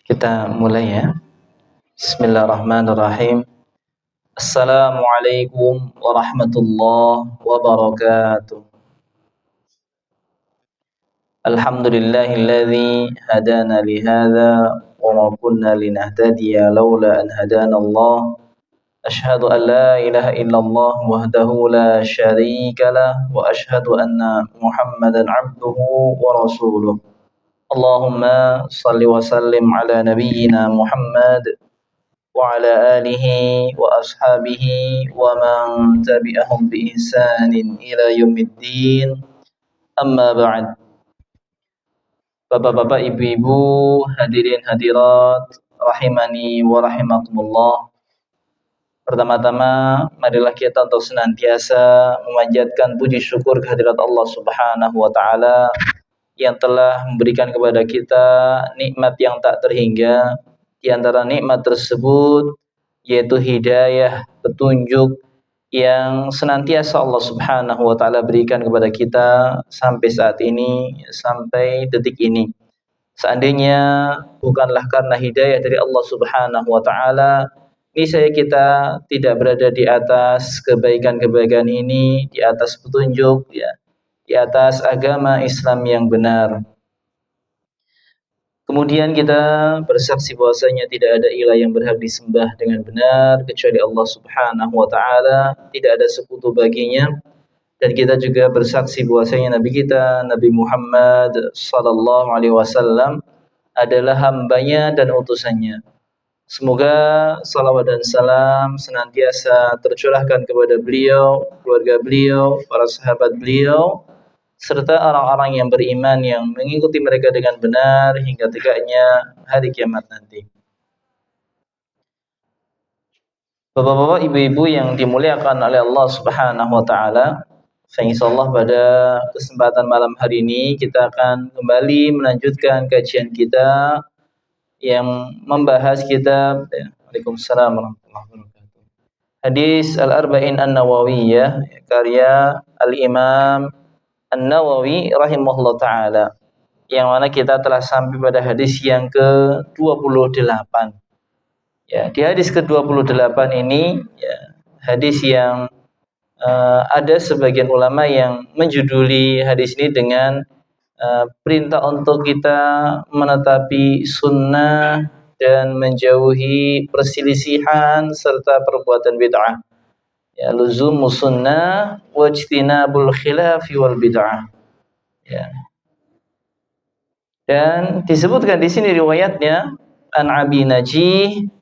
Kita mulai ya. Bismillahirrahmanirrahim. Assalamualaikum warahmatullahi wabarakatuh. Alhamdulillahilladzi hadana lihadza wa ma kunna linahtadiya laula an hadana Allah. Asyhadu an la ilaha illallah wahdahu la syarika lah wa asyhadu anna Muhammadan abduhu wa rasuluh. Allahumma salli wa sallim ala nabiyyina Muhammad wa ala alihi wa ashabihi wa man tabi'ahum bi ihsanin ila yaumiddin. Amma ba'd. Bapak-bapak, ibu-ibu, hadirin hadirat rahimani wa rahimakumullah. Pertama-tama marilah kita untuk senantiasa memanjatkan puji syukur kehadirat Allah Subhanahu wa taala yang telah memberikan kepada kita nikmat yang tak terhingga. Di antara nikmat tersebut yaitu hidayah, petunjuk yang senantiasa Allah Subhanahu wa taala berikan kepada kita sampai saat ini, sampai detik ini. Seandainya bukanlah karena hidayah dari Allah Subhanahu wa taala, niscaya kita tidak berada di atas kebaikan-kebaikan ini, di atas petunjuk ya, di atas agama Islam yang benar. Kemudian kita bersaksi bahwasanya tidak ada ilah yang berhak disembah dengan benar kecuali Allah Subhanahu wa taala, tidak ada sekutu baginya. Dan kita juga bersaksi bahwasanya Nabi kita, Nabi Muhammad sallallahu alaihi wasallam adalah hambanya dan utusannya. Semoga salawat dan salam senantiasa tercurahkan kepada beliau, keluarga beliau, para sahabat beliau, serta orang-orang yang beriman yang mengikuti mereka dengan benar hingga tegaknya hari kiamat nanti. Bapak-bapak, ibu-ibu yang dimuliakan oleh Allah Subhanahu wa taala, insyaallah pada kesempatan malam hari ini kita akan kembali melanjutkan kajian kita yang membahas kitab Waalaikumsalam warahmatullahi wabarakatuh. Hadis Al-Arba'in An-Nawawiyah karya Al-Imam An-Nawawi rahimahullah ta'ala, yang mana kita telah sampai pada hadis yang ke-28 ya. Di hadis ke-28 ini ya, hadis yang ada sebagian ulama yang menjuduli hadis ini dengan perintah untuk kita menetapi sunnah dan menjauhi perselisihan serta perbuatan bid'ah. Ya, luzumus sunnah wajtinabul khilafi wal bid'ah. Ya. Dan disebutkan di sini riwayatnya an Abi Najih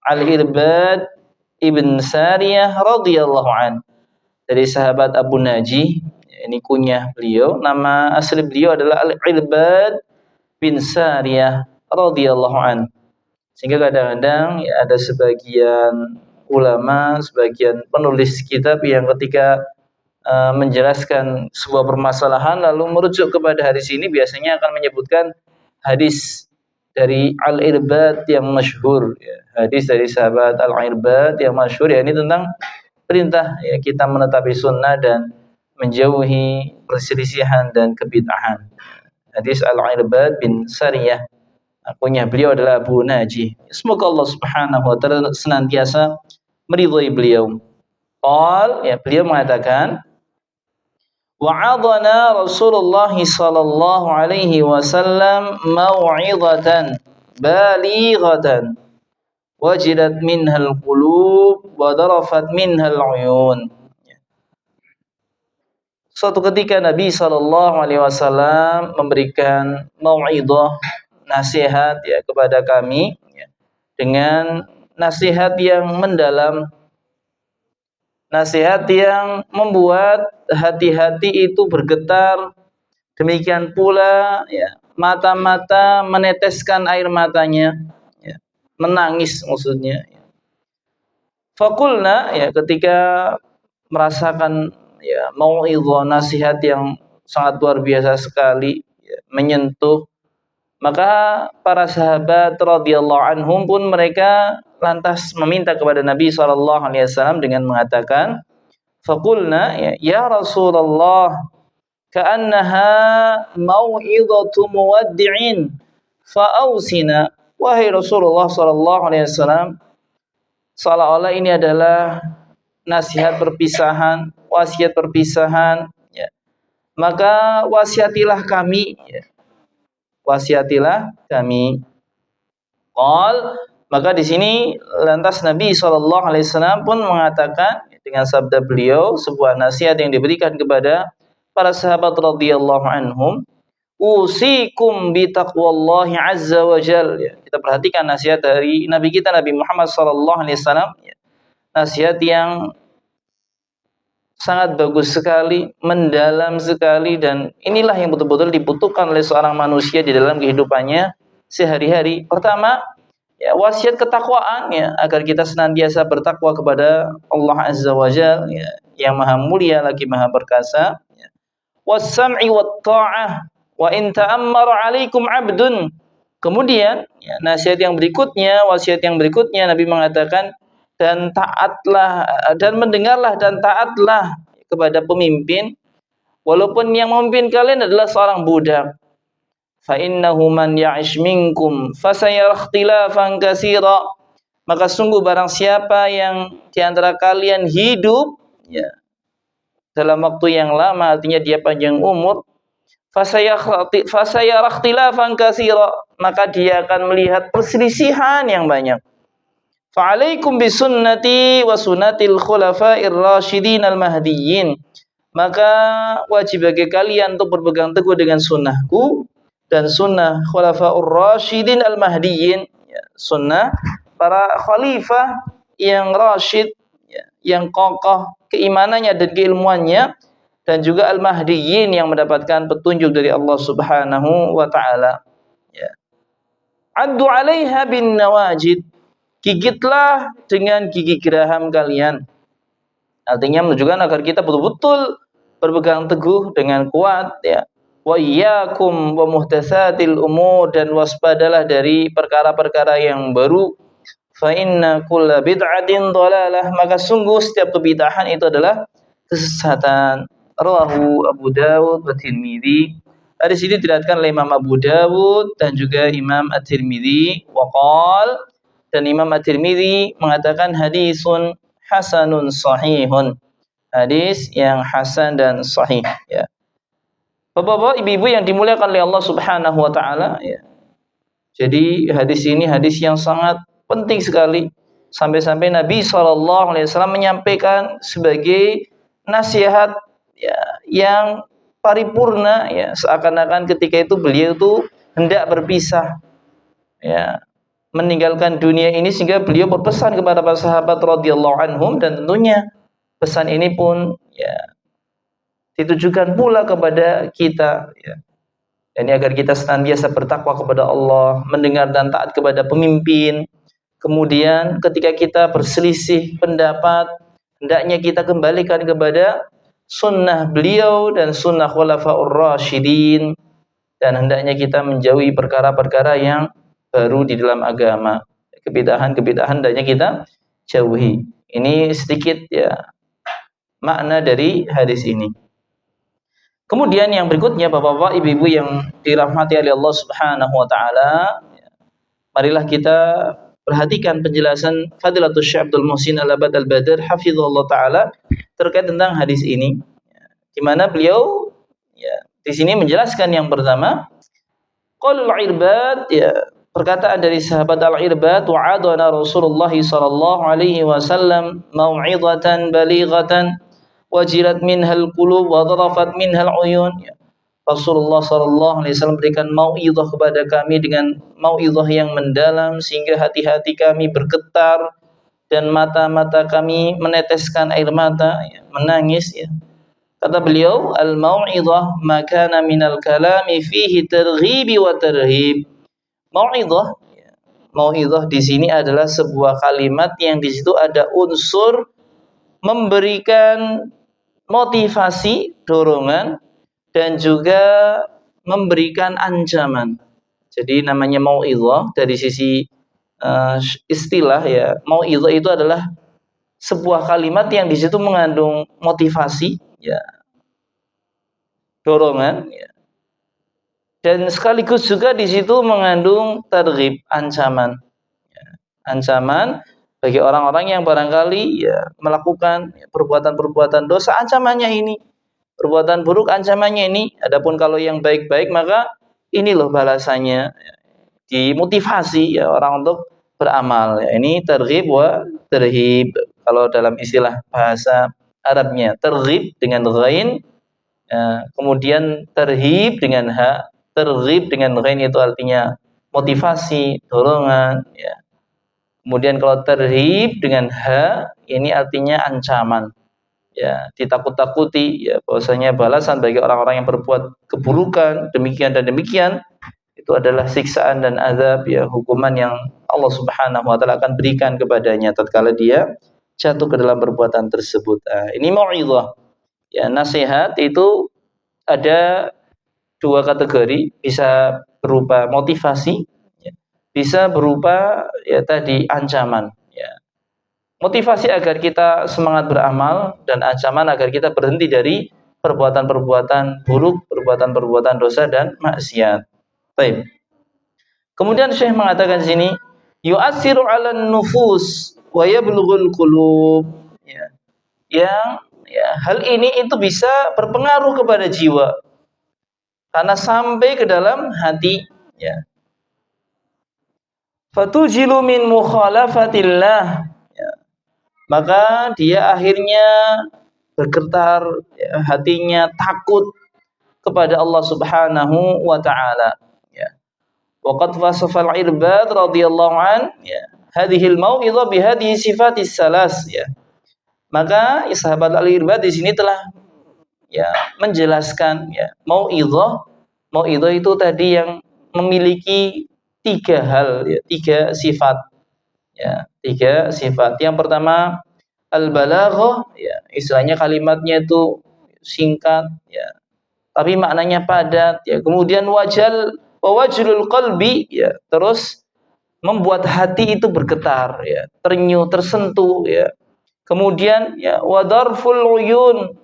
Al-Irbad Ibn Sariyah radhiyallahu an, dari sahabat Abu Najih, ini kunyah beliau, nama asli beliau adalah Al-Irbad bin Sariyah radhiyallahu an. Sehingga kadang-kadang ya, ada sebagian ulama, sebagian penulis kitab yang ketika menjelaskan sebuah permasalahan lalu merujuk kepada hadis ini, biasanya akan menyebutkan hadis dari Al-Irbad yang masyhur ya. Hadis dari sahabat Al-Irbad yang masyhur ya, ini tentang perintah ya, kita menetapi sunnah dan menjauhi perselisihan dan kebid'ahan. Hadis Al-Irbad bin Sariyah, akunya beliau adalah Abu Najih. Semoga Allah Subhanahu wa taala senantiasa meridhai beliau. Ya, beliau mengatakan, wa'adana Rasulullah sallallahu alaihi wasallam mau'izatan balighatan wajidat minhal qulub wa darafat minhal uyun. Suatu ketika Nabi sallallahu alaihi wasallam memberikan mau'izah, nasihat ya kepada kami ya, dengan nasihat yang mendalam, nasihat yang membuat hati-hati itu bergetar, demikian pula ya, mata-mata meneteskan air matanya ya, menangis maksudnya. Fakulna ya, ketika merasakan ya mau'izah, nasihat yang sangat luar biasa sekali ya, menyentuh, maka para sahabat radhiyallahu anhum pun mereka lantas meminta kepada Nabi SAW dengan mengatakan, faqulna ya Rasulullah ka'annaha mau'izatu muwaddi'in fa'ausina wahai Rasulullah sallallahu alaihi wasallam, seolah-olah ini adalah nasihat perpisahan, wasiat perpisahan, ya. Maka wasiatilah kami, ya. Wasiatilah kami. Qal, maka di sini lantas Nabi sallallahu alaihi wasallam pun mengatakan dengan sabda beliau sebuah nasihat yang diberikan kepada para sahabat radhiyallahu anhum, usikum bi taqwallahi azza wa jalla. Ya, kita perhatikan nasihat dari Nabi kita Nabi Muhammad sallallahu alaihi wasallam, ya. Nasihat yang sangat bagus sekali, mendalam sekali, dan inilah yang betul-betul dibutuhkan oleh seorang manusia di dalam kehidupannya sehari-hari. Pertama, ya, wasiat ketakwaan, ya, agar kita senantiasa bertakwa kepada Allah Azza wa Jalla, ya, yang maha mulia lagi maha perkasa, ya. Was-sam'i wat-tha'ah wa in ta'ammara 'alaikum 'abdun. Kemudian, ya, nasihat yang berikutnya, wasiat yang berikutnya Nabi mengatakan, dan taatlah dan mendengarlah dan taatlah kepada pemimpin walaupun yang memimpin kalian adalah seorang budak. Fa innahu man ya'ish minkum fasayara ikhtilafan katsira. Maka sungguh barang siapa yang di antara kalian hidup, ya, dalam waktu yang lama, artinya dia panjang umur, fasayara ikhtilafan katsira, maka dia akan melihat perselisihan yang banyak. Fa'alaikum bisunnati wa sunnatil khulafa'ir rasyidin al-mahdiyyin. Maka wajib bagi kalian untuk berpegang teguh dengan sunnahku dan sunnah khulafa'ur rasyidin al-mahdiyyin, ya, sunnah para khalifah yang rasyid, ya, yang kokoh keimanannya dan keilmuannya, dan juga al-mahdiyyin yang mendapatkan petunjuk dari Allah Subhanahu wa taala, ya. Addu 'alaiha bin nawajid. Gigitlah dengan gigi geraham kalian. Artinya menunjukkan agar kita betul-betul berpegang teguh dengan kuat, ya. Wa iyyakum wa muhdatsatil umur, dan waspadalah dari perkara-perkara yang baru. Fa inna kulla bid'atin dhalalah, maka sungguh setiap kebid'ahan itu adalah kesesatan. Rawahu Abu Dawud wa Tirmidzi. Hadis ini diriwayatkan oleh Imam Abu Dawud dan juga Imam At-Tirmidzi. Wa qala, dan Imam At-Tirmidzi mengatakan hadisun hasanun sahihun. Hadis yang hasan dan sahih, ya. Bapak-bapak, ibu-ibu yang dimuliakan oleh Allah Subhanahu wa taala, ya. Jadi hadis ini hadis yang sangat penting sekali, sampai-sampai Nabi sallallahu alaihi wasallam menyampaikan sebagai nasihat, ya, yang paripurna, ya, seakan-akan ketika itu beliau itu hendak berpisah, ya, meninggalkan dunia ini, sehingga beliau berpesan kepada para sahabat radhiyallahu anhum, dan tentunya pesan ini pun, ya, ditujukan pula kepada kita, ya. Ini agar kita senantiasa bertakwa kepada Allah, mendengar dan taat kepada pemimpin. Kemudian ketika kita berselisih pendapat, hendaknya kita kembalikan kepada sunnah beliau dan sunnah khulafaur rasyidin, dan hendaknya kita menjauhi perkara-perkara yang baru di dalam agama. Kebid'ahan hendaknya kita jauhi. Ini sedikit, ya, makna dari hadis ini. Kemudian yang berikutnya, bapak-bapak, ibu-ibu yang dirahmati oleh Allah Subhanahu wa taala, marilah kita perhatikan penjelasan Fadilatul Syekh Abdul Muhsin Al-Abad Al-Badr hafizahullah taala terkait tentang hadis ini, di mana beliau, ya, di sini menjelaskan yang pertama, qaulul irbad, ya, perkataan dari sahabat Al-Irbad, wa'adana Rasulullah sallallahu alaihi wasallam mau'izatan balighatan wajilat minhal qulub wa dharafat minhal uyun. Rasulullah sallallahu alaihi wasallam berikan mau'izah kepada kami dengan mau'izah yang mendalam sehingga hati-hati kami bergetar dan mata-mata kami meneteskan air mata, ya, menangis, ya. Kata beliau, al-mau'izah ma kana minal kalami fihi targhibi wa tarhib. Mau'izah, ya, mau'izah di sini adalah sebuah kalimat yang di situ ada unsur memberikan motivasi, dorongan, dan juga memberikan ancaman. Jadi namanya mau'izah dari sisi istilah, ya, mau'izah itu adalah sebuah kalimat yang di situ mengandung motivasi, ya, dorongan, ya, Dan sekaligus juga di situ mengandung targhib, ancaman. Ancaman bagi orang-orang yang barangkali melakukan perbuatan-perbuatan dosa, ancamannya ini. Perbuatan buruk ancamannya ini. Adapun kalau yang baik-baik maka ini loh balasannya. Dimotivasi orang untuk beramal. Ini targhib wa tarhib. Kalau dalam istilah bahasa Arabnya, targhib dengan ghain, kemudian tarhib dengan ha. Targhib dengan ghain itu artinya motivasi, dorongan, Kemudian kalau tarhib dengan ha, ini artinya ancaman. Ditakut-takuti bahwasanya balasan bagi orang-orang yang berbuat keburukan demikian dan demikian itu adalah siksaan dan azab, hukuman yang Allah Subhanahu wa taala akan berikan kepadanya tatkala dia jatuh ke dalam perbuatan tersebut. Ini mau'izah. Nasihat itu ada dua kategori, bisa berupa motivasi, bisa berupa tadi ancaman. Motivasi agar kita semangat beramal, dan ancaman agar kita berhenti dari perbuatan-perbuatan buruk, perbuatan-perbuatan dosa dan maksiat. Baik. Kemudian Syekh mengatakan di sini, yu'assiru 'alan nufus wa yablughul qulub. Hal ini itu bisa berpengaruh kepada jiwa karena sampai ke dalam hati, Fatujilu min mukhalafatillah. Maka dia akhirnya bergetar, hatinya takut kepada Allah Subhanahu wa taala. Waqad wasafa al-Irbad radhiyallahu an hadhihi al-mau'izah bi hadhihi sifatis salas. Maka sahabat Al-Irbad di sini telah menjelaskan mau'izah itu tadi yang memiliki tiga hal, tiga sifat. Tiga sifat. Yang pertama al-balaghah, istilahnya kalimatnya itu singkat, tapi maknanya padat, Kemudian wajlul qalbi, terus membuat hati itu bergetar, terenyuh, tersentuh, Kemudian wadarful uyun,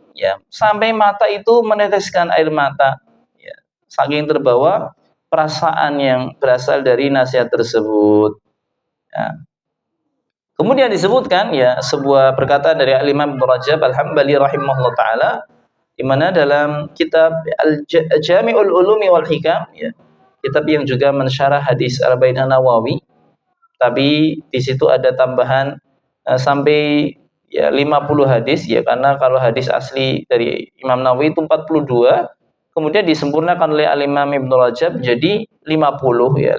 sampai mata itu meneteskan air mata, saking terbawa perasaan yang berasal dari nasihat tersebut. Kemudian disebutkan sebuah perkataan dari Al-Imam Ibnu Rajab Al-Hambali rahimahullah taala, di mana dalam kitab Al-Jami'ul Ulumi wal Hikam, kitab yang juga mensyarah hadis Arba'in An-Nawawi, tapi di situ ada tambahan sampai 50 hadis, karena kalau hadis asli dari Imam Nawawi itu 42, kemudian disempurnakan oleh Al-Imam Ibnu Rajab jadi 50, 50.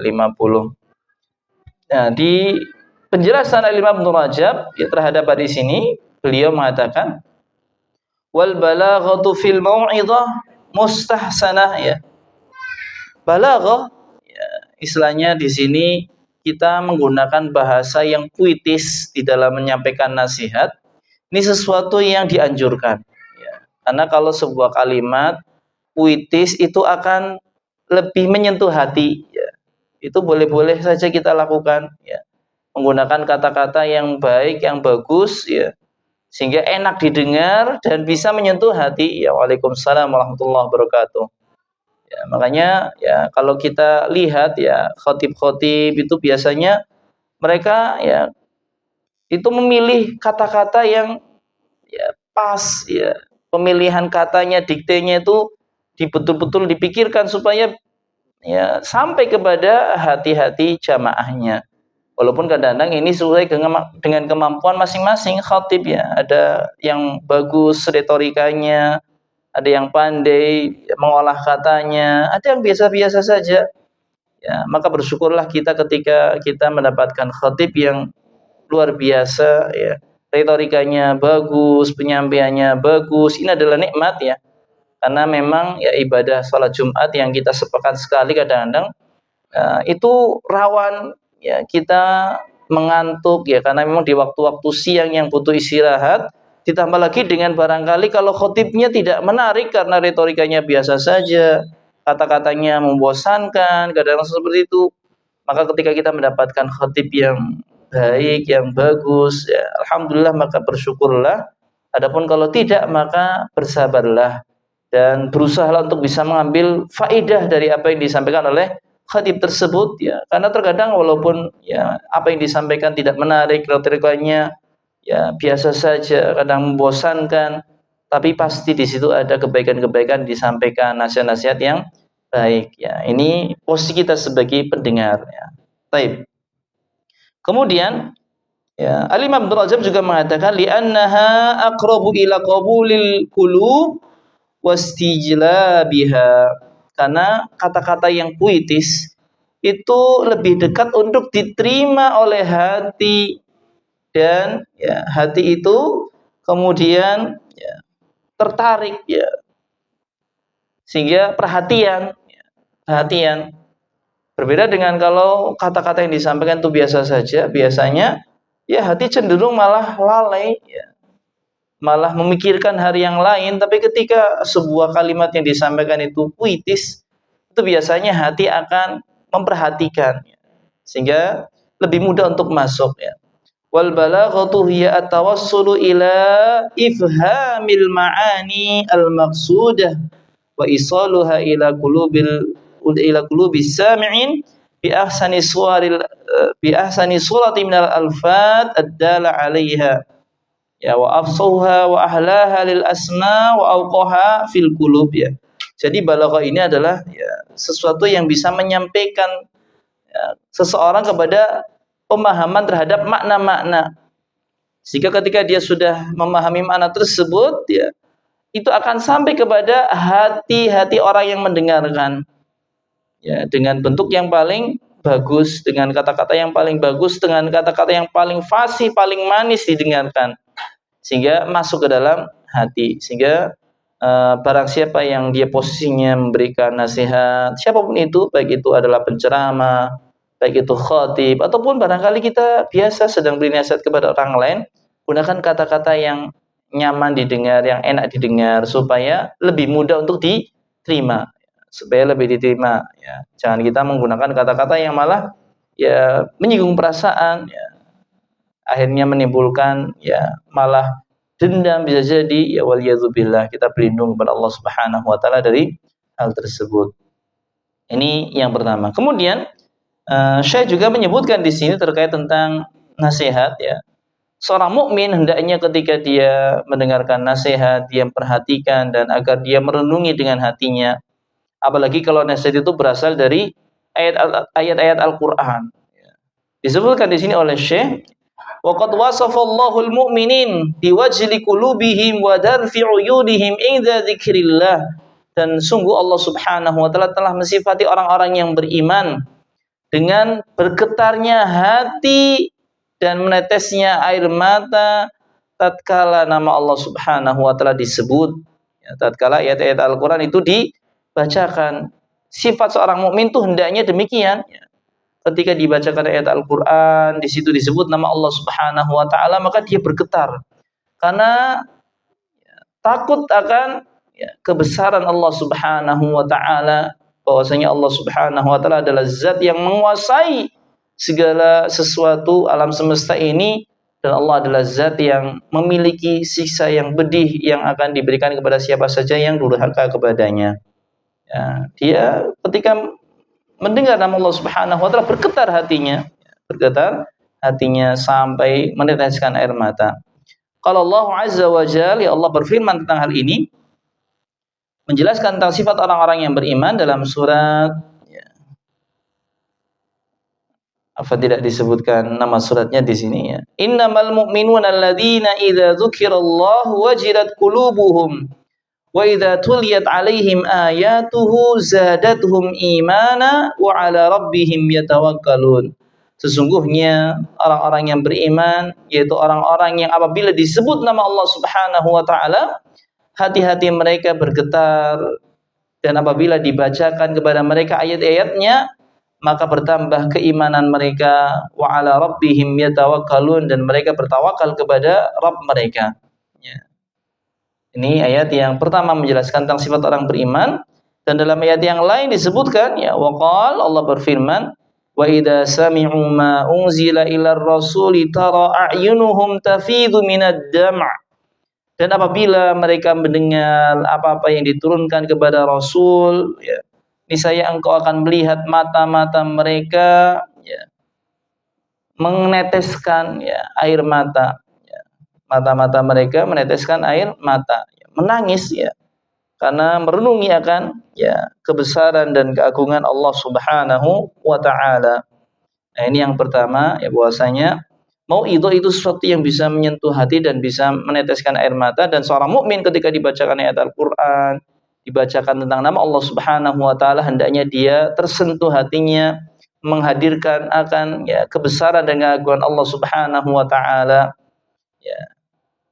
Nah, di penjelasan Al-Imam Ibnu Rajab terhadap hadis ini, beliau mengatakan wal balaghatu fil mau'izah mustahsanah, Balaghah, istilahnya di sini kita menggunakan bahasa yang puitis di dalam menyampaikan nasihat. Ini sesuatu yang dianjurkan, karena kalau sebuah kalimat puitis itu akan lebih menyentuh hati, itu boleh-boleh saja kita lakukan, menggunakan kata-kata yang baik, yang bagus, sehingga enak didengar dan bisa menyentuh hati. Waalaikumsalam warahmatullahi wabarakatuh. Makanya kalau kita lihat khatib-khatib itu biasanya mereka itu memilih kata-kata yang pas, pemilihan katanya, diktenya itu betul-betul dipikirkan supaya sampai kepada hati-hati jamaahnya. Walaupun kadang-kadang ini sesuai dengan kemampuan masing-masing khatib, ada yang bagus retorikanya, ada yang pandai mengolah katanya, ada yang biasa-biasa saja. Maka bersyukurlah kita ketika kita mendapatkan khatib yang luar biasa, retorikanya bagus, penyampaiannya bagus. Ini adalah nikmat, karena memang ibadah salat Jumat yang kita sepakat sekali kadang-kadang itu rawan kita mengantuk, karena memang di waktu-waktu siang yang butuh istirahat, ditambah lagi dengan barangkali kalau khotibnya tidak menarik karena retorikanya biasa saja, kata-katanya membosankan, kadang-kadang seperti itu. Maka ketika kita mendapatkan khatib yang baik, yang bagus, alhamdulillah, maka bersyukurlah. Adapun kalau tidak, maka bersabarlah. dan berusaha untuk bisa mengambil faedah dari apa yang disampaikan oleh khatib tersebut ya, karena terkadang walaupun ya apa yang disampaikan tidak menarik, retorikanya ya biasa saja, kadang membosankan, tapi pasti di situ ada kebaikan-kebaikan disampaikan, nasihat-nasihat yang baik ya. Ini posisi kita sebagai pendengar ya. Baik. Kemudian ya, Al-Imam Ibnu Rajab juga mengatakan li'annaha aqrabu ila qabulil qulub wastijlabiha, karena kata-kata yang puitis itu lebih dekat untuk diterima oleh hati, dan ya hati itu kemudian ya, tertarik ya, sehingga perhatian berbeda dengan kalau kata-kata yang disampaikan itu biasa saja, biasanya ya hati cenderung malah lalai ya, malah memikirkan hari yang lain. Tapi ketika sebuah kalimat yang disampaikan itu puitis, itu biasanya hati akan memperhatikan ya, sehingga lebih mudah untuk masuk ya. Wal balaghatu hiya at-tawassulu ila ifhamil ma'ani al-maqsudah wa isaluha ila qulubis sami'in bi ahsani surati minal alfat ad-dala 'alaiha ya wa afsauha wa ahlaha lil asma wa awqaha fil qulub ya. Jadi balaghah ini adalah ya sesuatu yang bisa menyampaikan ya, seseorang kepada pemahaman terhadap makna-makna, sehingga ketika dia sudah memahami makna tersebut ya, itu akan sampai kepada hati-hati orang yang mendengarkan ya, dengan bentuk yang paling bagus, dengan kata-kata yang paling bagus, dengan kata-kata yang paling fasih, paling manis didengarkan, sehingga masuk ke dalam hati. Sehingga barang siapa yang dia posisinya memberikan nasihat, siapapun itu, baik itu adalah penceramah, baik itu khatib, ataupun barangkali kita biasa sedang beri nasihat kepada orang lain, gunakan kata-kata yang nyaman didengar, yang enak didengar, supaya lebih mudah untuk diterima, supaya lebih diterima ya. Jangan kita menggunakan kata-kata yang malah ya menyinggung perasaan ya, akhirnya menimbulkan ya malah dendam bisa jadi ya, waliyadzubillah. Kita berlindung kepada Allah Subhanahu wa taala dari hal tersebut. Ini yang pertama. Kemudian Syekh juga menyebutkan di sini terkait tentang nasihat ya. Seorang mukmin hendaknya ketika dia mendengarkan nasihat, dia perhatikan dan agar dia merenungi dengan hatinya. Apalagi kalau nasihat itu berasal dari ayat-ayat Al-Qur'an. Disebutkan di sini oleh Syekh, wa qad wasafallahu al-mu'minin biwajli qulubihim wa darfi 'uyunihim inda dzikrillah. Dan sungguh Allah Subhanahu wa taala telah mensifati orang-orang yang beriman dengan bergetarnya hati dan menetesnya air mata tatkala nama Allah Subhanahu wa taala disebut ya, tatkala ayat-ayat Al-Qur'an itu dibacakan. Sifat seorang mukmin itu hendaknya demikian ya. Ketika dibacakan ayat Al-Qur'an, di situ disebut nama Allah Subhanahu wa taala, maka dia bergetar karena ya, takut akan ya, kebesaran Allah Subhanahu wa taala, bahwasanya Allah Subhanahu wa taala adalah zat yang menguasai segala sesuatu alam semesta ini, dan Allah adalah zat yang memiliki siksa yang pedih yang akan diberikan kepada siapa saja yang durhaka kepadanya. Ya, dia ketika mendengar nama Allah Subhanahu wa taala bergetar hatinya sampai meneteskan air mata. Kalau Allah Azza wa Jalla, ya Allah berfirman tentang hal ini, menjelaskan tentang sifat orang-orang yang beriman dalam surat ya, apa tidak disebutkan nama suratnya di sini ya. Innamal mu'minuna alladzina idza dzukirallahu wajilat qulubuhum wa idza tuliyat 'alaihim ayatuhu zadatuhum imana wa 'ala rabbihim yatawakkalun. Sesungguhnya orang-orang yang beriman, yaitu orang-orang yang apabila disebut nama Allah Subhanahu wa taala, hati-hati mereka bergetar, dan apabila dibacakan kepada mereka ayat-ayatnya, maka bertambah keimanan mereka, wa 'ala rabbihim yatawakkalun, dan mereka bertawakal kepada Rabb mereka. Ya. Ini ayat yang pertama menjelaskan tentang sifat orang beriman, dan dalam ayat yang lain disebutkan ya, waqal, Allah berfirman, wa idza sami'u ma unzila ilar rasuli tara a'yunuhum tafidu minad dam'. Dan apabila mereka mendengar apa-apa yang diturunkan kepada Rasul, ya, niscaya engkau akan melihat mata-mata mereka, ya, meneteskan, ya, air mata, ya. Mata-mata mereka meneteskan air mata, ya, menangis, ya, karena merenungi akan, ya, kebesaran dan keagungan Allah Subhanahu wa taala. Nah, ini yang pertama, ya, bahwasanya mauidhah itu sesuatu yang bisa menyentuh hati dan bisa meneteskan air mata, dan seorang mukmin ketika dibacakan ayat Al-Qur'an, dibacakan tentang nama Allah Subhanahu wa taala, hendaknya dia tersentuh hatinya, menghadirkan akan, ya, kebesaran dan keagungan Allah Subhanahu wa taala, ya,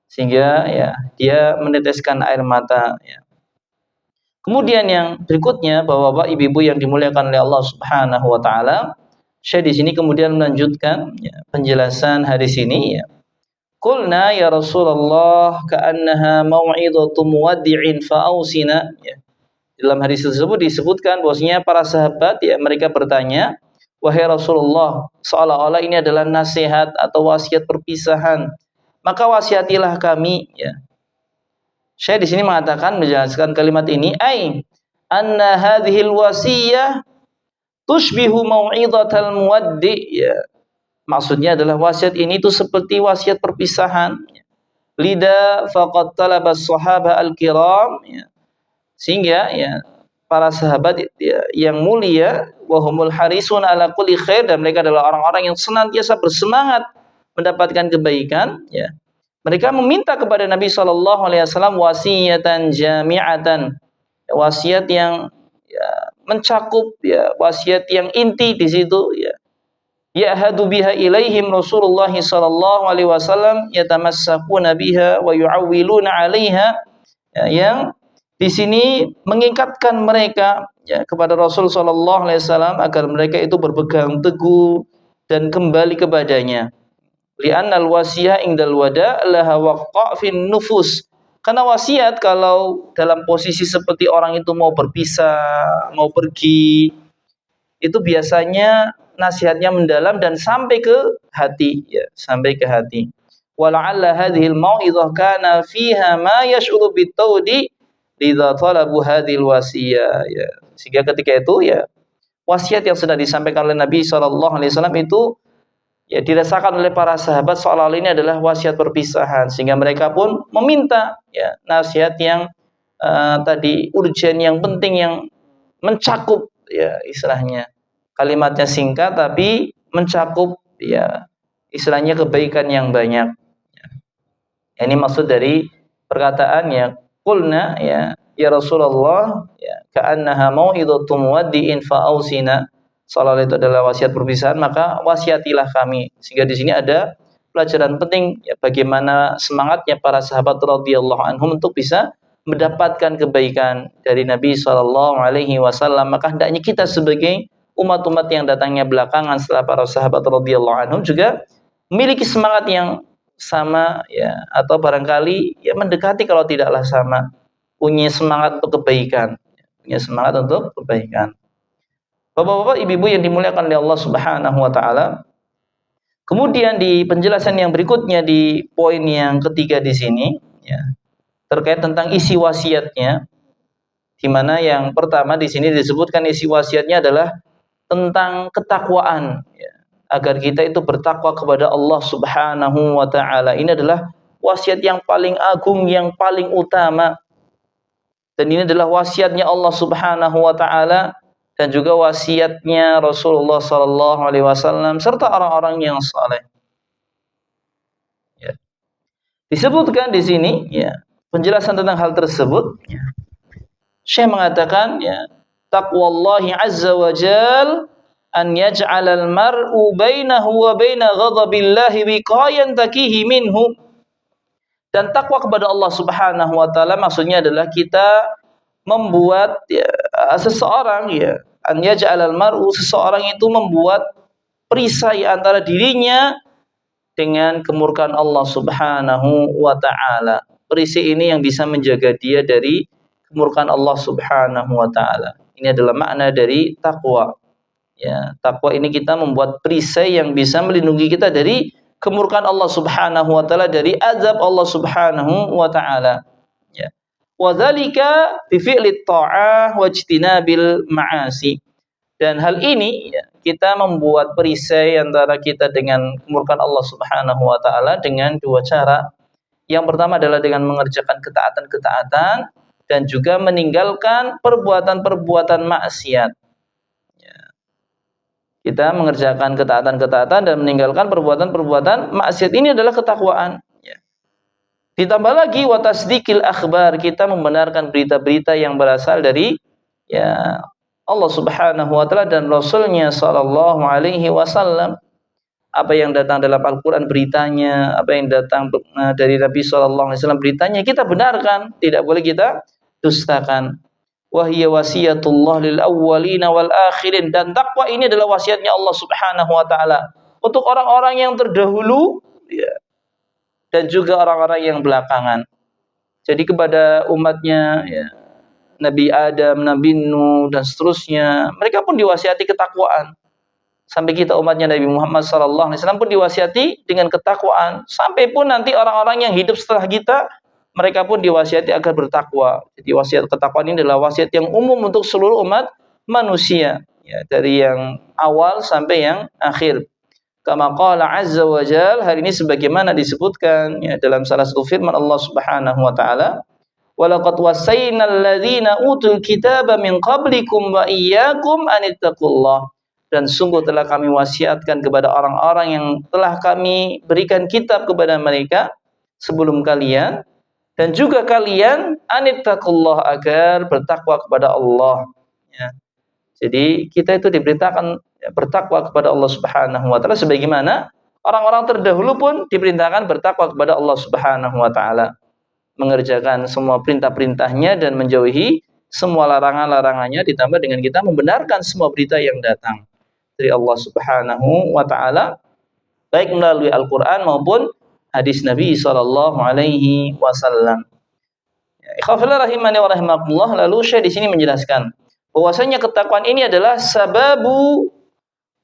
sehingga, ya, dia meneteskan air mata, ya. Kemudian yang berikutnya, Bapak-bapak, ibu-ibu yang dimuliakan oleh Allah Subhanahu wa taala, Syekh di sini kemudian melanjutkan, ya, penjelasan hadis ini, ya. Qulna ya Rasulullah ka'annaha mau'izatu muwaddi'in fa'ausina, ya. Dalam hadis tersebut disebutkan bahwasanya para sahabat, ya, mereka bertanya, wahai Rasulullah, seolah-olah ini adalah nasihat atau wasiat perpisahan, maka wasiyatilah kami, ya. Syekh di sini mengatakan, menjelaskan kalimat ini, ai anna hadhil wasiyah tushbihu mau'izatal muwaddi', ya. Maksudnya adalah wasiat ini itu seperti wasiat perpisahan. Lida faqad talabas sahaba al-kiram, ya. Sehingga, ya, para sahabat, ya, yang mulia, wahumul harisun ala kulli khair, dan mereka adalah orang-orang yang senantiasa bersemangat mendapatkan kebaikan, ya. Mereka meminta kepada Nabi sallallahu alaihi wasallam wasiyatan jami'atan, wasiat yang, ya, mencakup, ya, wasiat yang inti di situ, ya. Ya'hadu biha ilaihim Rasulullah sallallahu alaihi wasallam yatamassakuna biha wa yu'awwiluna 'alaiha, ya, yang di sini mengikatkan mereka, ya, kepada Rasul sallallahu alaihi wasallam agar mereka itu berpegang teguh dan kembali kepadanya. Li'annal wasiyah indal wada' laha waqqa' fin nufus. Karena wasiat kalau dalam posisi seperti orang itu mau berpisah, mau pergi, itu biasanya nasihatnya mendalam dan sampai ke hati, ya, sampai ke hati. Wala'alla hadhil mau'izah kana fiha ma yash'uru bitawdi lidza talabu hadhil wasiyah, ya. Sehingga ketika itu, ya, wasiat yang sudah disampaikan oleh Nabi sallallahu alaihi wasallam itu, ya, dirasakan oleh para sahabat seolah-olah ini adalah wasiat perpisahan, sehingga mereka pun meminta, ya, nasihat yang tadi urgen, yang penting, yang mencakup, ya, istilahnya kalimatnya singkat tapi mencakup, ya, istilahnya kebaikan yang banyak, ya. Ini maksud dari perkataannya qulna, ya Rasulullah, ya, ka'annaha mau'izatu muwaddi'in fa'ausina, seolah itu adalah wasiat perpisahan, maka wasiatilah kami. Sehingga di sini ada pelajaran penting, ya, bagaimana semangatnya para sahabat radhiyallahu anhum untuk bisa mendapatkan kebaikan dari Nabi sallallahu alaihi wasallam. Maka hendaknya kita sebagai umat-umat yang datangnya belakangan setelah para sahabat radhiyallahu anhum juga memiliki semangat yang sama, ya, atau barangkali, ya, mendekati kalau tidaklah sama, punya semangat untuk kebaikan, punya semangat untuk kebaikan. Bapak-bapak, ibu-ibu yang dimuliakan oleh Allah Subhanahu wa taala. Kemudian di penjelasan yang berikutnya di poin yang ketiga di sini, ya, terkait tentang isi wasiatnya, di mana yang pertama di sini disebutkan isi wasiatnya adalah tentang ketakwaan, ya, agar kita itu bertakwa kepada Allah Subhanahu wa taala. Ini adalah wasiat yang paling agung, yang paling utama. Dan ini adalah wasiatnya Allah Subhanahu wa taala dan juga wasiatnya Rasulullah sallallahu alaihi wasallam serta orang-orang yang saleh. Ya. Disebutkan di sini, ya, penjelasan tentang hal tersebut, ya. Syekh mengatakan, ya, taqwallahi azza wa jal an yaj'alal mar'u bainahu wa baina ghadabillahi wiqayan takihi minhu. Dan takwa kepada Allah Subhanahu wa taala maksudnya adalah kita membuat, ya, seseorang, ya, an yaj'alal mar'u, seseorang itu membuat perisai antara dirinya dengan kemurkaan Allah Subhanahu wa taala. Perisai ini yang bisa menjaga dia dari kemurkaan Allah Subhanahu wa taala. Ini adalah makna dari takwa. Ya, takwa ini kita membuat perisai yang bisa melindungi kita dari kemurkaan Allah Subhanahu wa taala, dari azab Allah Subhanahu wa taala. Ya. Wa dzalika bi fi'lit tha'ah wa ijtinabil ma'asi. Dan hal ini ya, kita membuat perisai antara kita dengan kemurkaan Allah Subhanahu wa taala dengan dua cara. Yang pertama adalah dengan mengerjakan ketaatan-ketaatan dan juga meninggalkan perbuatan-perbuatan maksiat. Ya. Kita mengerjakan ketaatan-ketaatan dan meninggalkan perbuatan-perbuatan maksiat, ini adalah ketakwaan. Ya. Ditambah lagi wa tasdiqil akhbar, kita membenarkan berita-berita yang berasal dari ya Allah Subhanahu wa taala dan Rasulnya sallallahu alaihi wasallam. Apa yang datang dalam Al-Qur'an beritanya, apa yang datang dari Nabi sallallahu alaihi wasallam beritanya, kita benarkan, tidak boleh kita dustakan. Wa hiya wasiyatullah lil awwalina wal akhirin, dan takwa ini adalah wasiatnya Allah Subhanahu wa taala untuk orang-orang yang terdahulu ya, dan juga orang-orang yang belakangan. Jadi kepada umatnya ya, Nabi Adam, Nabi Nuh dan seterusnya, mereka pun diwasiati ketakwaan. Sampai kita umatnya Nabi Muhammad sallallahu alaihi wasallam pun diwasiati dengan ketakwaan. Sampai pun nanti orang-orang yang hidup setelah kita, mereka pun diwasiati agar bertakwa. Jadi wasiat ketakwaan ini adalah wasiat yang umum untuk seluruh umat manusia, ya, dari yang awal sampai yang akhir. Kama qala azza wa jalla, hari ini sebagaimana disebutkan ya, dalam salah satu firman Allah Subhanahu wa taala, walaqad wasaynal ladzina utul kitaba min qablikum wa iyyakum anittaqullah. Dan sungguh telah kami wasiatkan kepada orang-orang yang telah kami berikan kitab kepada mereka sebelum kalian, dan juga kalian anittaqullah, agar bertakwa kepada Allah. Ya. Jadi kita itu diperintahkan bertakwa kepada Allah Subhanahu wa taala sebagaimana orang-orang terdahulu pun diperintahkan bertakwa kepada Allah Subhanahu wa taala, mengerjakan semua perintah-perintahnya dan menjauhi semua larangan-larangannya, ditambah dengan kita membenarkan semua berita yang datang dari Allah Subhanahu wa taala, baik melalui Al-Qur'an maupun hadis Nabi sallallahu alaihi wasallam. Ikhwafillah rahimani wa rahimakumullah, lalu Syekh di sini menjelaskan bahwasanya ketakwaan ini adalah sababu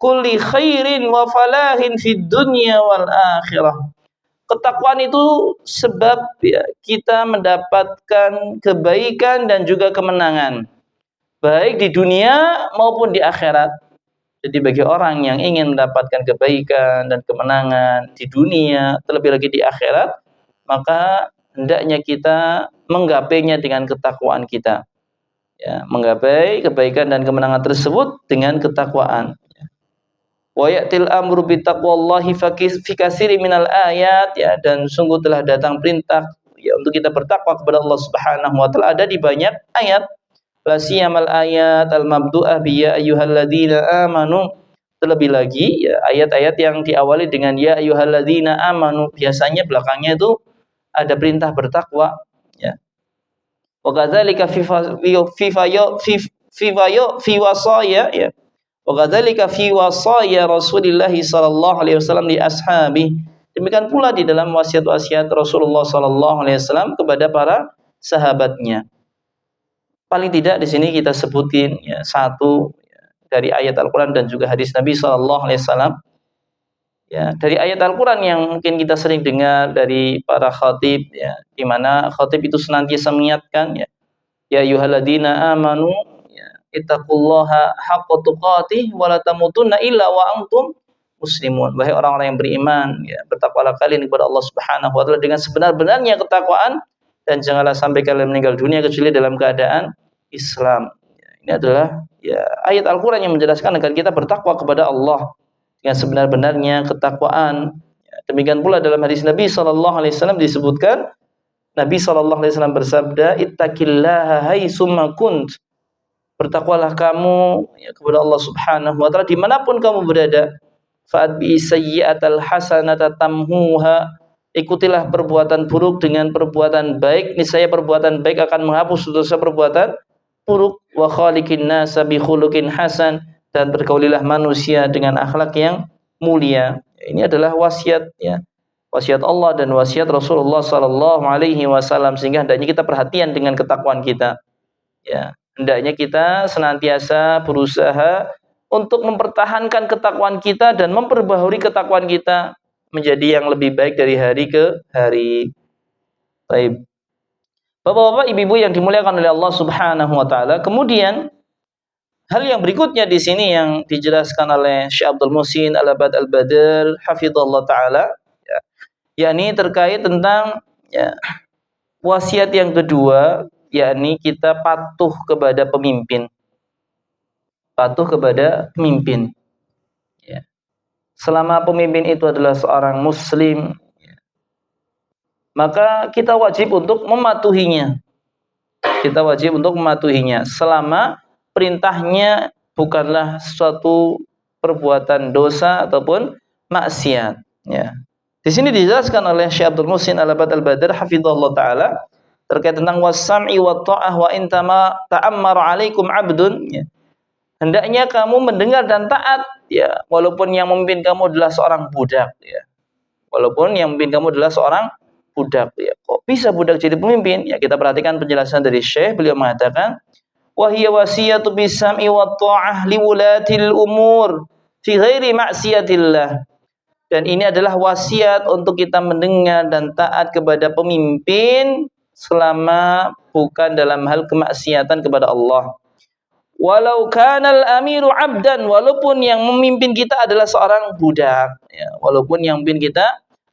kulli khairin wa falahin fid dunya wal akhirah. Ketakwaan itu sebab ya, kita mendapatkan kebaikan dan juga kemenangan, baik di dunia maupun di akhirat. Jadi bagi orang yang ingin mendapatkan kebaikan dan kemenangan di dunia, terlebih lagi di akhirat, maka hendaknya kita menggapainya dengan ketakwaan kita. Ya, menggapai kebaikan dan kemenangan tersebut dengan ketakwaan. Wa ya'til amru bittaqwallahi fi katsirin minal ayat, ya, dan sungguh telah datang perintah ya, untuk kita bertakwa kepada Allah Subhanahu wa taala ada di banyak ayat. La siyamal ayat al-mabdu'ah bi ya ayyuhalladzina amanu. Terlebih lagi ya, ayat-ayat yang diawali dengan ya ayyuhalladzina amanu, biasanya belakangnya itu ada perintah bertakwa, ya. Wa kadzalika fi wasaya, ya. Wa kadzalika fi wasaya Rasulillah sallallahu alaihi wasallam li ashabi. Demikian pula di dalam wasiat-wasiat Rasulullah sallallahu alaihi wasallam kepada para sahabatnya. Paling tidak di sini kita sebutin ya, satu ya, dari ayat Al-Qur'an dan juga hadis Nabi sallallahu alaihi wasallam. Ya, dari ayat Al-Qur'an yang mungkin kita sering dengar dari para khatib, ya, di mana khatib itu senantiasa mengingatkan ya ayyuhalladzina amanu ya ittaqullaha haqqa tuqatih wa la tamutunna illa wa antum muslimun. Wahai orang-orang yang beriman, ya, bertakwalah kalian kepada Allah Subhanahu wa taala dengan sebenar-benarnya ketakwaan, dan janganlah sampai kalian meninggal dunia kecuali dalam keadaan Islam. Ini adalah ya, ayat Al-Quran yang menjelaskan agar kita bertakwa kepada Allah dengan sebenar-benarnya ketakwaan. Ya, demikian pula dalam hadis Nabi sallallahu alaihi wasallam disebutkan, Nabi sallallahu alaihi wasallam bersabda, ittaqillaha haitsumma kunt. Bertakwalah kamu ya, kepada Allah Subhanahu wa taala dimanapun kamu berada. Fa'atbi sayyi'atal hasanata tamhuha. Ikutilah perbuatan buruk dengan perbuatan baik, niscaya perbuatan baik akan menghapus dosa perbuatan buruk. Wa khaliqin nasa bi khuluqin hasan, dan bergaulilah manusia dengan akhlak yang mulia. Ini adalah wasiat ya, wasiat Allah dan wasiat Rasulullah sallallahu alaihi wasallam, sehingga hendaknya kita perhatian dengan ketakwaan kita. Ya, hendaknya kita senantiasa berusaha untuk mempertahankan ketakwaan kita dan memperbaharui ketakwaan kita, menjadi yang lebih baik dari hari ke hari. Baik. Bapak-bapak, ibu-ibu yang dimuliakan oleh Allah Subhanahu wa taala, kemudian hal yang berikutnya di sini yang dijelaskan oleh Syekh Abdul Muhsin Al-Abad Al-Badr hafizallahu taala, ya, yakni terkait tentang ya, wasiat yang kedua, yakni kita patuh kepada pemimpin. Patuh kepada pemimpin. Ya. Selama pemimpin itu adalah seorang muslim, ya, maka kita wajib untuk mematuhinya. Kita wajib untuk mematuhinya selama perintahnya bukanlah suatu perbuatan dosa ataupun maksiat. Ya. Di sini dijelaskan oleh Syekh Abdul Muhsin Al-Abad Al-Badr hafizallahu taala terkait tentang was-sam'i wa ta'ah wa in ta'ammara 'alaikum 'abdun. Ya. Hendaknya kamu mendengar dan taat, ya, walaupun yang memimpin kamu adalah seorang budak, ya. Walaupun yang memimpin kamu adalah seorang budak, ya. Kok bisa budak jadi pemimpin? Ya, kita perhatikan penjelasan dari Syekh. Beliau mengatakan, wa hiya wasiyatu bis-sam'i wa ta'ah li wulatil umur fi ghairi ma'siyatillah. Dan ini adalah wasiat untuk kita mendengar dan taat kepada pemimpin selama bukan dalam hal kemaksiatan kepada Allah. Walau kanal amiru abdan, walaupun yang memimpin kita adalah seorang budak, ya, walaupun yang memimpin kita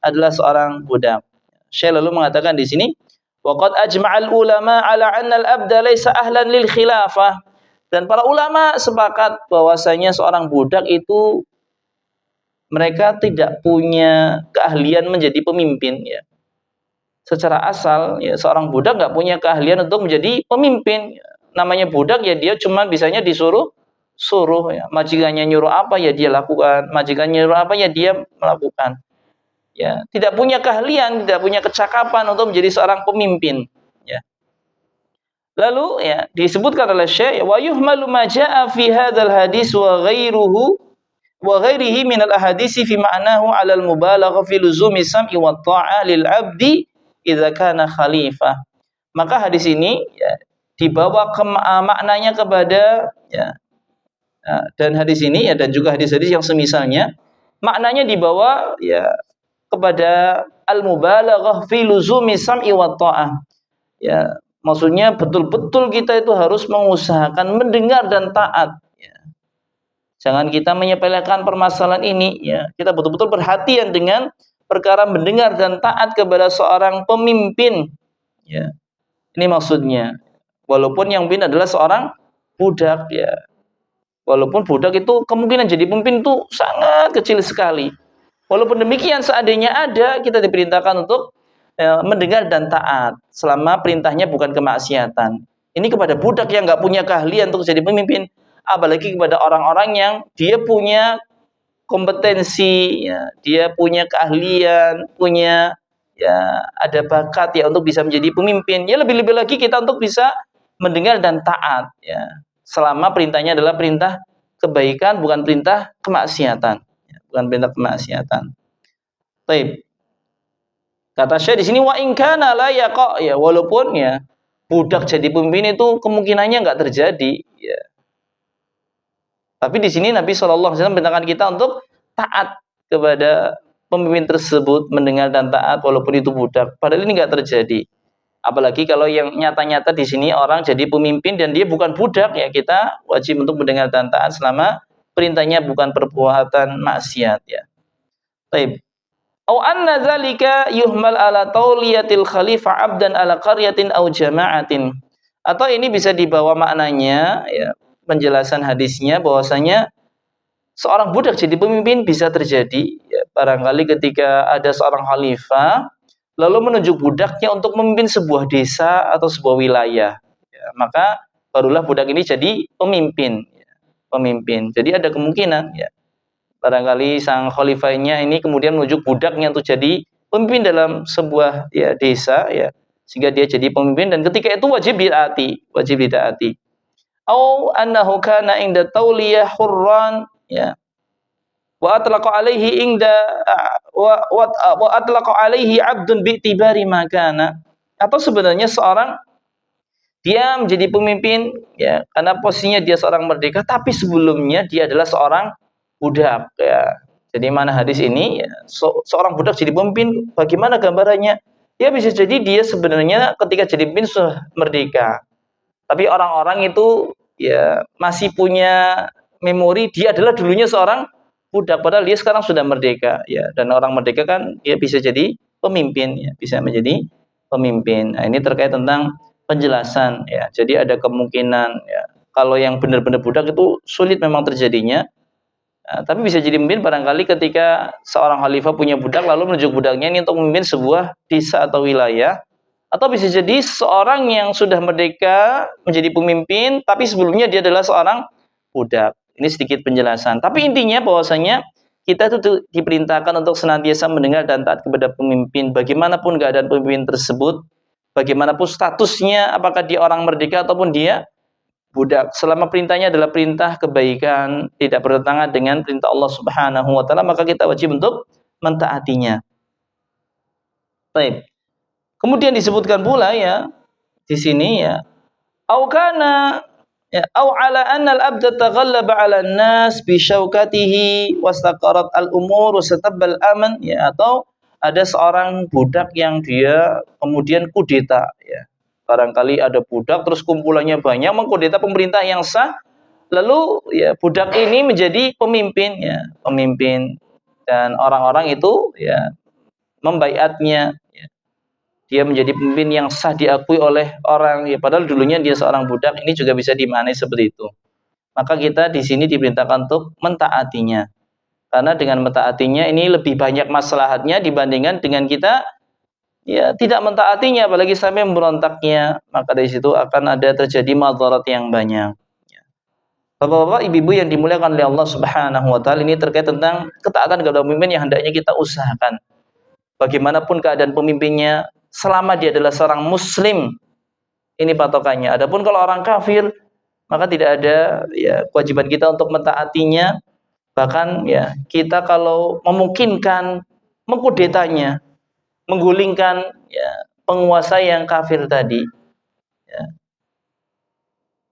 adalah seorang budak. Syekh lalu mengatakan di sini, waqad ajma'al ulama ala anna al-abda laysa ahlan lil khilafah. Dan para ulama sepakat bahwasanya seorang budak itu mereka tidak punya keahlian menjadi pemimpin, ya. Secara asal, ya, seorang budak nggak punya keahlian untuk menjadi pemimpin. Namanya budak, ya dia cuma bisanya disuruh, ya. Majikannya nyuruh apa ya dia lakukan, majikannya nyuruh apa ya dia melakukan. Ya, tidak punya keahlian, tidak punya kecakapan untuk menjadi seorang pemimpin. Ya. Lalu ya disebutkan oleh Syekh, wa yuhmalu ma jaa'a fi hadzal hadis wa ghairuhu wa ghairihi min al ahadisi fi ma'nahu 'ala al mubalaghah fi luzumi sam'i wa ta'ah lil 'abdi idza kana khalifah. Maka hadis ini ya dibawa ke maknanya kepada ya, dan hadis ini ya dan juga hadis-hadis yang semisalnya maknanya dibawa ya kepada al-mubalaghah fi luzumi sam'i wa ta'ah. Ya, maksudnya betul-betul kita itu harus mengusahakan mendengar dan taat, ya. Jangan kita menyepelekan permasalahan ini, ya. Kita betul-betul perhatian dengan perkara mendengar dan taat kepada seorang pemimpin, ya. Ini maksudnya. Walaupun yang pemimpin adalah seorang budak, ya. Walaupun budak itu kemungkinan jadi pemimpin itu sangat kecil sekali. Walaupun demikian, seandainya ada, kita diperintahkan untuk mendengar dan taat selama perintahnya bukan kemaksiatan. Ini kepada budak yang nggak punya keahlian untuk jadi pemimpin, apalagi kepada orang-orang yang dia punya kompetensi, ya, dia punya keahlian, punya ya ada bakat ya untuk bisa menjadi pemimpin. Ya lebih-lebih lagi kita untuk bisa mendengar dan taat, ya, selama perintahnya adalah perintah kebaikan, bukan perintah kemaksiatan, ya, bukan perintah kemaksiatan. Baik. Kata Syekh di sini wa in kana la yaqa, ya, walaupun ya budak jadi pemimpin itu kemungkinannya enggak terjadi, ya. Tapi di sini Nabi SAW memberitakan kita untuk taat kepada pemimpin tersebut, mendengar dan taat walaupun itu budak. Padahal ini enggak terjadi. Apalagi kalau yang nyata-nyata di sini orang jadi pemimpin dan dia bukan budak, ya kita wajib untuk mendengar dan taat selama perintahnya bukan perbuatan maksiat, ya. Baik. Au anna dzalika yuhmal ala tauliyatil khalifah abdan ala qaryatin au jama'atin. Atau ini bisa dibawa maknanya, ya, penjelasan hadisnya bahwasanya seorang budak jadi pemimpin bisa terjadi, ya, barangkali ketika ada seorang khalifah lalu menunjuk budaknya untuk memimpin sebuah desa atau sebuah wilayah, ya, maka barulah budak ini jadi pemimpin, ya, pemimpin. Jadi ada kemungkinan, ya, barangkali sang khalifahnya ini kemudian menunjuk budaknya untuk jadi pemimpin dalam sebuah ya desa, ya, sehingga dia jadi pemimpin dan ketika itu wajib ditaati. Au annahu kana inda tauliyah hurran, ya, wa atlaqa alaihi inda wa atlaqa alaihi 'abdun bi'tibari ma kana. Atau sebenarnya seorang dia menjadi pemimpin, ya, karena posisinya dia seorang merdeka tapi sebelumnya dia adalah seorang budak, ya. Jadi mana hadis ini ya, seorang budak jadi pemimpin, bagaimana gambarannya? Ya bisa jadi dia sebenarnya ketika jadi pemimpin sudah merdeka. Tapi orang-orang itu ya masih punya memori dia adalah dulunya seorang budak padahal dia sekarang sudah merdeka ya. Dan orang merdeka kan dia bisa jadi pemimpin ya, bisa menjadi pemimpin. Nah, ini terkait tentang penjelasan ya. Jadi ada kemungkinan ya kalau yang benar-benar budak itu sulit memang terjadinya. Nah, tapi bisa jadi pemimpin barangkali ketika seorang khalifah punya budak lalu menunjuk budaknya ini untuk memimpin sebuah desa atau wilayah, atau bisa jadi seorang yang sudah merdeka menjadi pemimpin tapi sebelumnya dia adalah seorang budak. Ini sedikit penjelasan. Tapi intinya bahwasanya kita itu diperintahkan untuk senantiasa mendengar dan taat kepada pemimpin bagaimanapun keadaan pemimpin tersebut, bagaimanapun statusnya, apakah dia orang merdeka ataupun dia budak, selama perintahnya adalah perintah kebaikan, tidak bertentangan dengan perintah Allah Subhanahu wa taala, maka kita wajib untuk mentaatinya. Baik. Kemudian disebutkan pula ya di sini ya, au kana ya au ala anna al-abda taghallaba 'ala an-nas bi syaukatihi wastaqarat al-umur wastatabal aman ya, atau ada seorang budak yang dia kemudian kudeta ya. Barangkali ada budak terus kumpulannya banyak mengkudeta pemerintah yang sah, lalu ya budak ini menjadi pemimpin ya, pemimpin, dan orang-orang itu ya membaiatnya ya. Dia menjadi pemimpin yang sah diakui oleh orang ya, padahal dulunya dia seorang budak. Ini juga bisa dimaknai seperti itu. Maka kita di sini diperintahkan untuk mentaatinya. Karena dengan mentaatinya ini lebih banyak maslahatnya dibandingkan dengan kita ya tidak mentaatinya, apalagi sampai memberontaknya, maka dari situ akan ada terjadi madarat yang banyak. Bapak-bapak, ibu-ibu yang dimuliakan oleh Allah Subhanahu wa taala, ini terkait tentang ketaatan kepada pemimpin yang hendaknya kita usahakan. Bagaimanapun keadaan pemimpinnya, selama dia adalah seorang muslim, ini patokannya. Adapun kalau orang kafir, maka tidak ada ya kewajiban kita untuk mentaatinya. Bahkan ya kita kalau memungkinkan mengkudetanya, menggulingkan ya penguasa yang kafir tadi ya.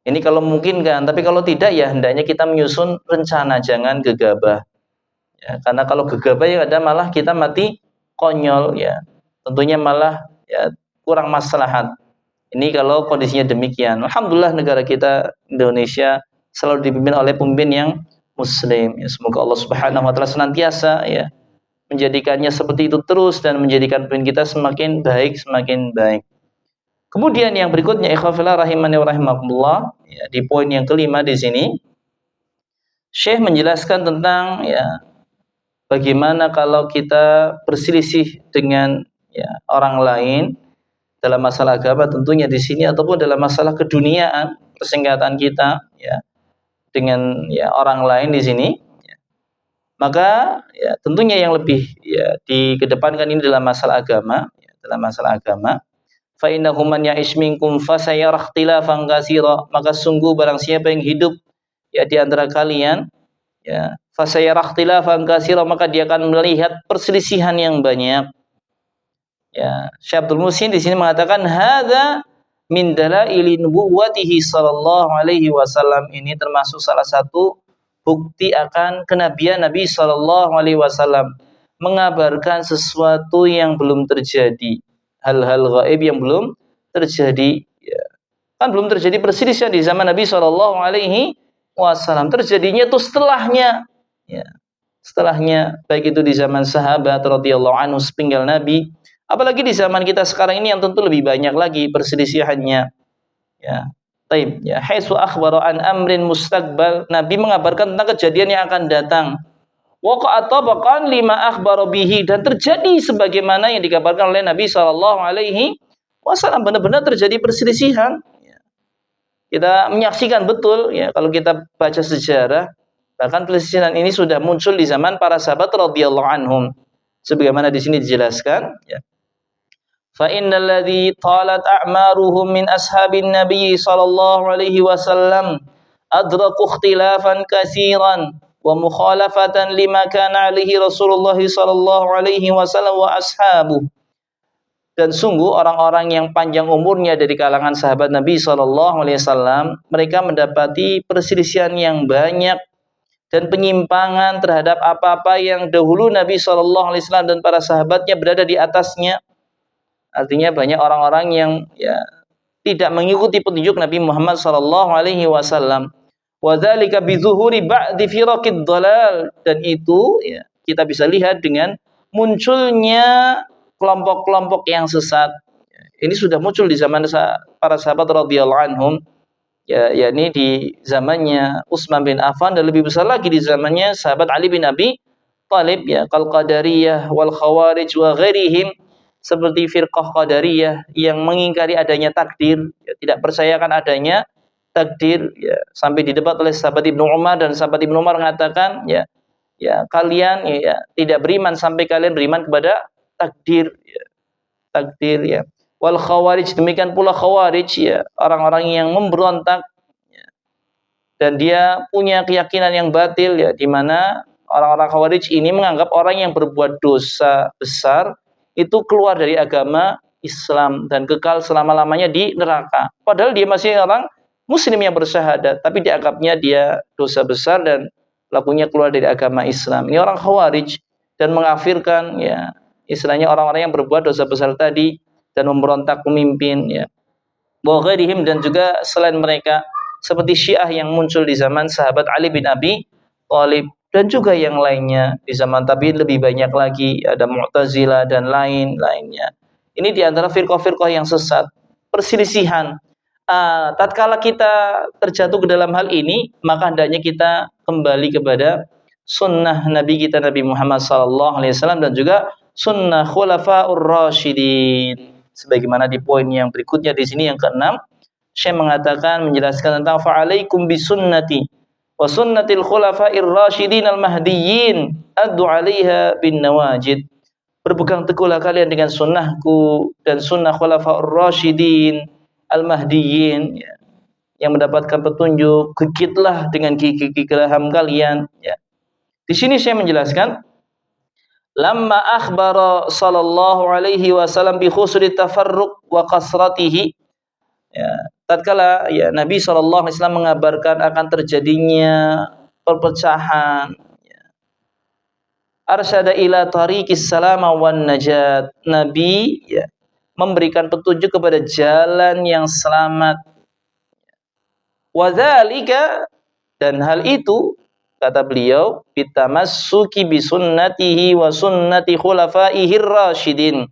Ini kalau memungkinkan, tapi kalau tidak ya hendaknya kita menyusun rencana, jangan gegabah ya, karena kalau gegabah yang ada malah kita mati konyol ya, tentunya malah ya kurang maslahat. Ini kalau kondisinya demikian. Alhamdulillah negara kita Indonesia selalu dipimpin oleh pemimpin yang muslim ya. Semoga Allah Subhanahu wa taala senantiasa ya menjadikannya seperti itu terus dan menjadikan pemimpin kita semakin baik, semakin baik. Kemudian yang berikutnya, ikhwafillah rahimani wa rahimakumullah, ya, di poin yang kelima di sini Syekh menjelaskan tentang ya bagaimana kalau kita berselisih dengan ya orang lain dalam masalah agama, tentunya di sini ataupun dalam masalah keduniaan, persingkatan kita ya dengan ya orang lain di sini, maka ya tentunya yang lebih ya dikedepankan ini dalam masalah agama ya, dalam masalah agama. Fa innahu man ya'ish minkum fasayara ikhtilafan katsira, maka sungguh barang siapa yang hidup ya di antara kalian ya fasayara ikhtilafan katsira, maka dia akan melihat perselisihan yang banyak ya. Syekh Abdul Muhsin di sini mengatakan hadza min dalaili nubuwwatihi sallallahu alaihi wasallam, ini termasuk salah satu bukti akan kenabian Nabi sallallahu alaihi wasallam, mengabarkan sesuatu yang belum terjadi, hal-hal gaib yang belum terjadi ya. Kan belum terjadi perselisihan di zaman Nabi sallallahu alaihi wasallam, terjadinya itu setelahnya ya. Setelahnya, baik itu di zaman sahabat radhiyallahu anhu sepinggal Nabi, apalagi di zaman kita sekarang ini yang tentu lebih banyak lagi perselisihannya ya. Taib ya, haitsu akhbara an amrin mustaqbal, Nabi mengabarkan tentang kejadian yang akan datang. Waqa'a tabaqan lima akhbara bihi, dan terjadi sebagaimana yang dikabarkan oleh Nabi sallallahu alaihi wasallam, benar-benar terjadi perselisihan ya. Kita menyaksikan betul ya, kalau kita baca sejarah, bahkan perselisihan ini sudah muncul di zaman para sahabat radhiyallahu anhum. Sebagaimana di sini dijelaskan ya. Fa innal ladzi talat a'maruhum min ashabin nabiy sallallahu alaihi wasallam adraku ikhtilafan katsiran wa mukhalafatan lima kana alaihi Rasulullah sallallahu alaihi wasallam wa ashabuh. Dan sungguh orang-orang yang panjang umurnya dari kalangan sahabat Nabi sallallahu alaihi wasallam, mereka mendapati perselisihan yang banyak dan penyimpangan terhadap apa-apa yang dahulu Nabi SAW dan para sahabatnya berada di atasnya. Artinya banyak orang-orang yang tidak mengikuti petunjuk Nabi Muhammad SAW. Wa dzalika bi zuhuri ba'di firaqid dhalal, dan itu kita bisa lihat dengan munculnya kelompok-kelompok yang sesat. Ini sudah muncul di zaman para sahabat radhiyallahu anhum, yakni di zamannya Utsman bin Affan, dan lebih besar lagi di zamannya sahabat Ali bin Abi Thalib, kal qadariyah wal khawarij wa ghairihim, seperti firqah qadariyah yang mengingkari adanya takdir, tidak percayakan adanya takdir, sampai didebat oleh sahabat Ibnu Umar, dan sahabat Ibnu Umar mengatakan kalian tidak beriman sampai kalian beriman kepada takdir, takdir. Wal khawarij, demikian pula khawarij, orang-orang yang memberontak, dan dia punya keyakinan yang batil, di mana orang-orang khawarij ini menganggap orang yang berbuat dosa besar itu keluar dari agama Islam dan kekal selama-lamanya di neraka. Padahal dia masih orang muslim yang bersyahadat, tapi dianggapnya dia dosa besar dan pelakunya keluar dari agama Islam. Ini orang khawarij, dan mengkafirkan istilahnya orang-orang yang berbuat dosa besar tadi dan memberontak pemimpin, wa ghairihim, dan juga selain mereka seperti Syiah yang muncul di zaman sahabat Ali bin Abi Thalib, dan juga yang lainnya di zaman tabi'in lebih banyak lagi, ada Mu'tazilah dan lain-lainnya. Ini di antara firqah-firqah yang sesat. Perselisihan, tatkala kita terjatuh ke dalam hal ini, maka hendaknya kita kembali kepada sunnah Nabi kita Nabi Muhammad SAW dan juga sunnah khulafaur rasyidin. Sebagaimana di poin yang berikutnya di sini yang keenam, Syekh mengatakan menjelaskan tentang fa'alaikum bisunnati wa sunnatil khulafair rasyidin al-mahdiyyin addu 'alaiha bin nawajid. Berpegang teguhlah kalian dengan sunnahku dan sunnah khulafaur rasyidin al-mahdiyyin, yang mendapatkan petunjuk, gigitlah dengan gigi geraham kalian. Di sini saya menjelaskan, lamma akhbara sallallahu alaihi wasallam bi khusri tafarruq wa kasratihi, tatkala Nabi sallallahu alaihi wasallam mengabarkan akan terjadinya perpecahan, arsyada ila tariqis salama wan najat, Nabi memberikan petunjuk kepada jalan yang selamat. Wa dzalika, dan hal itu kata beliau, bitamassuki bi sunnatihi wa sunnati khulafaihir rasyidin,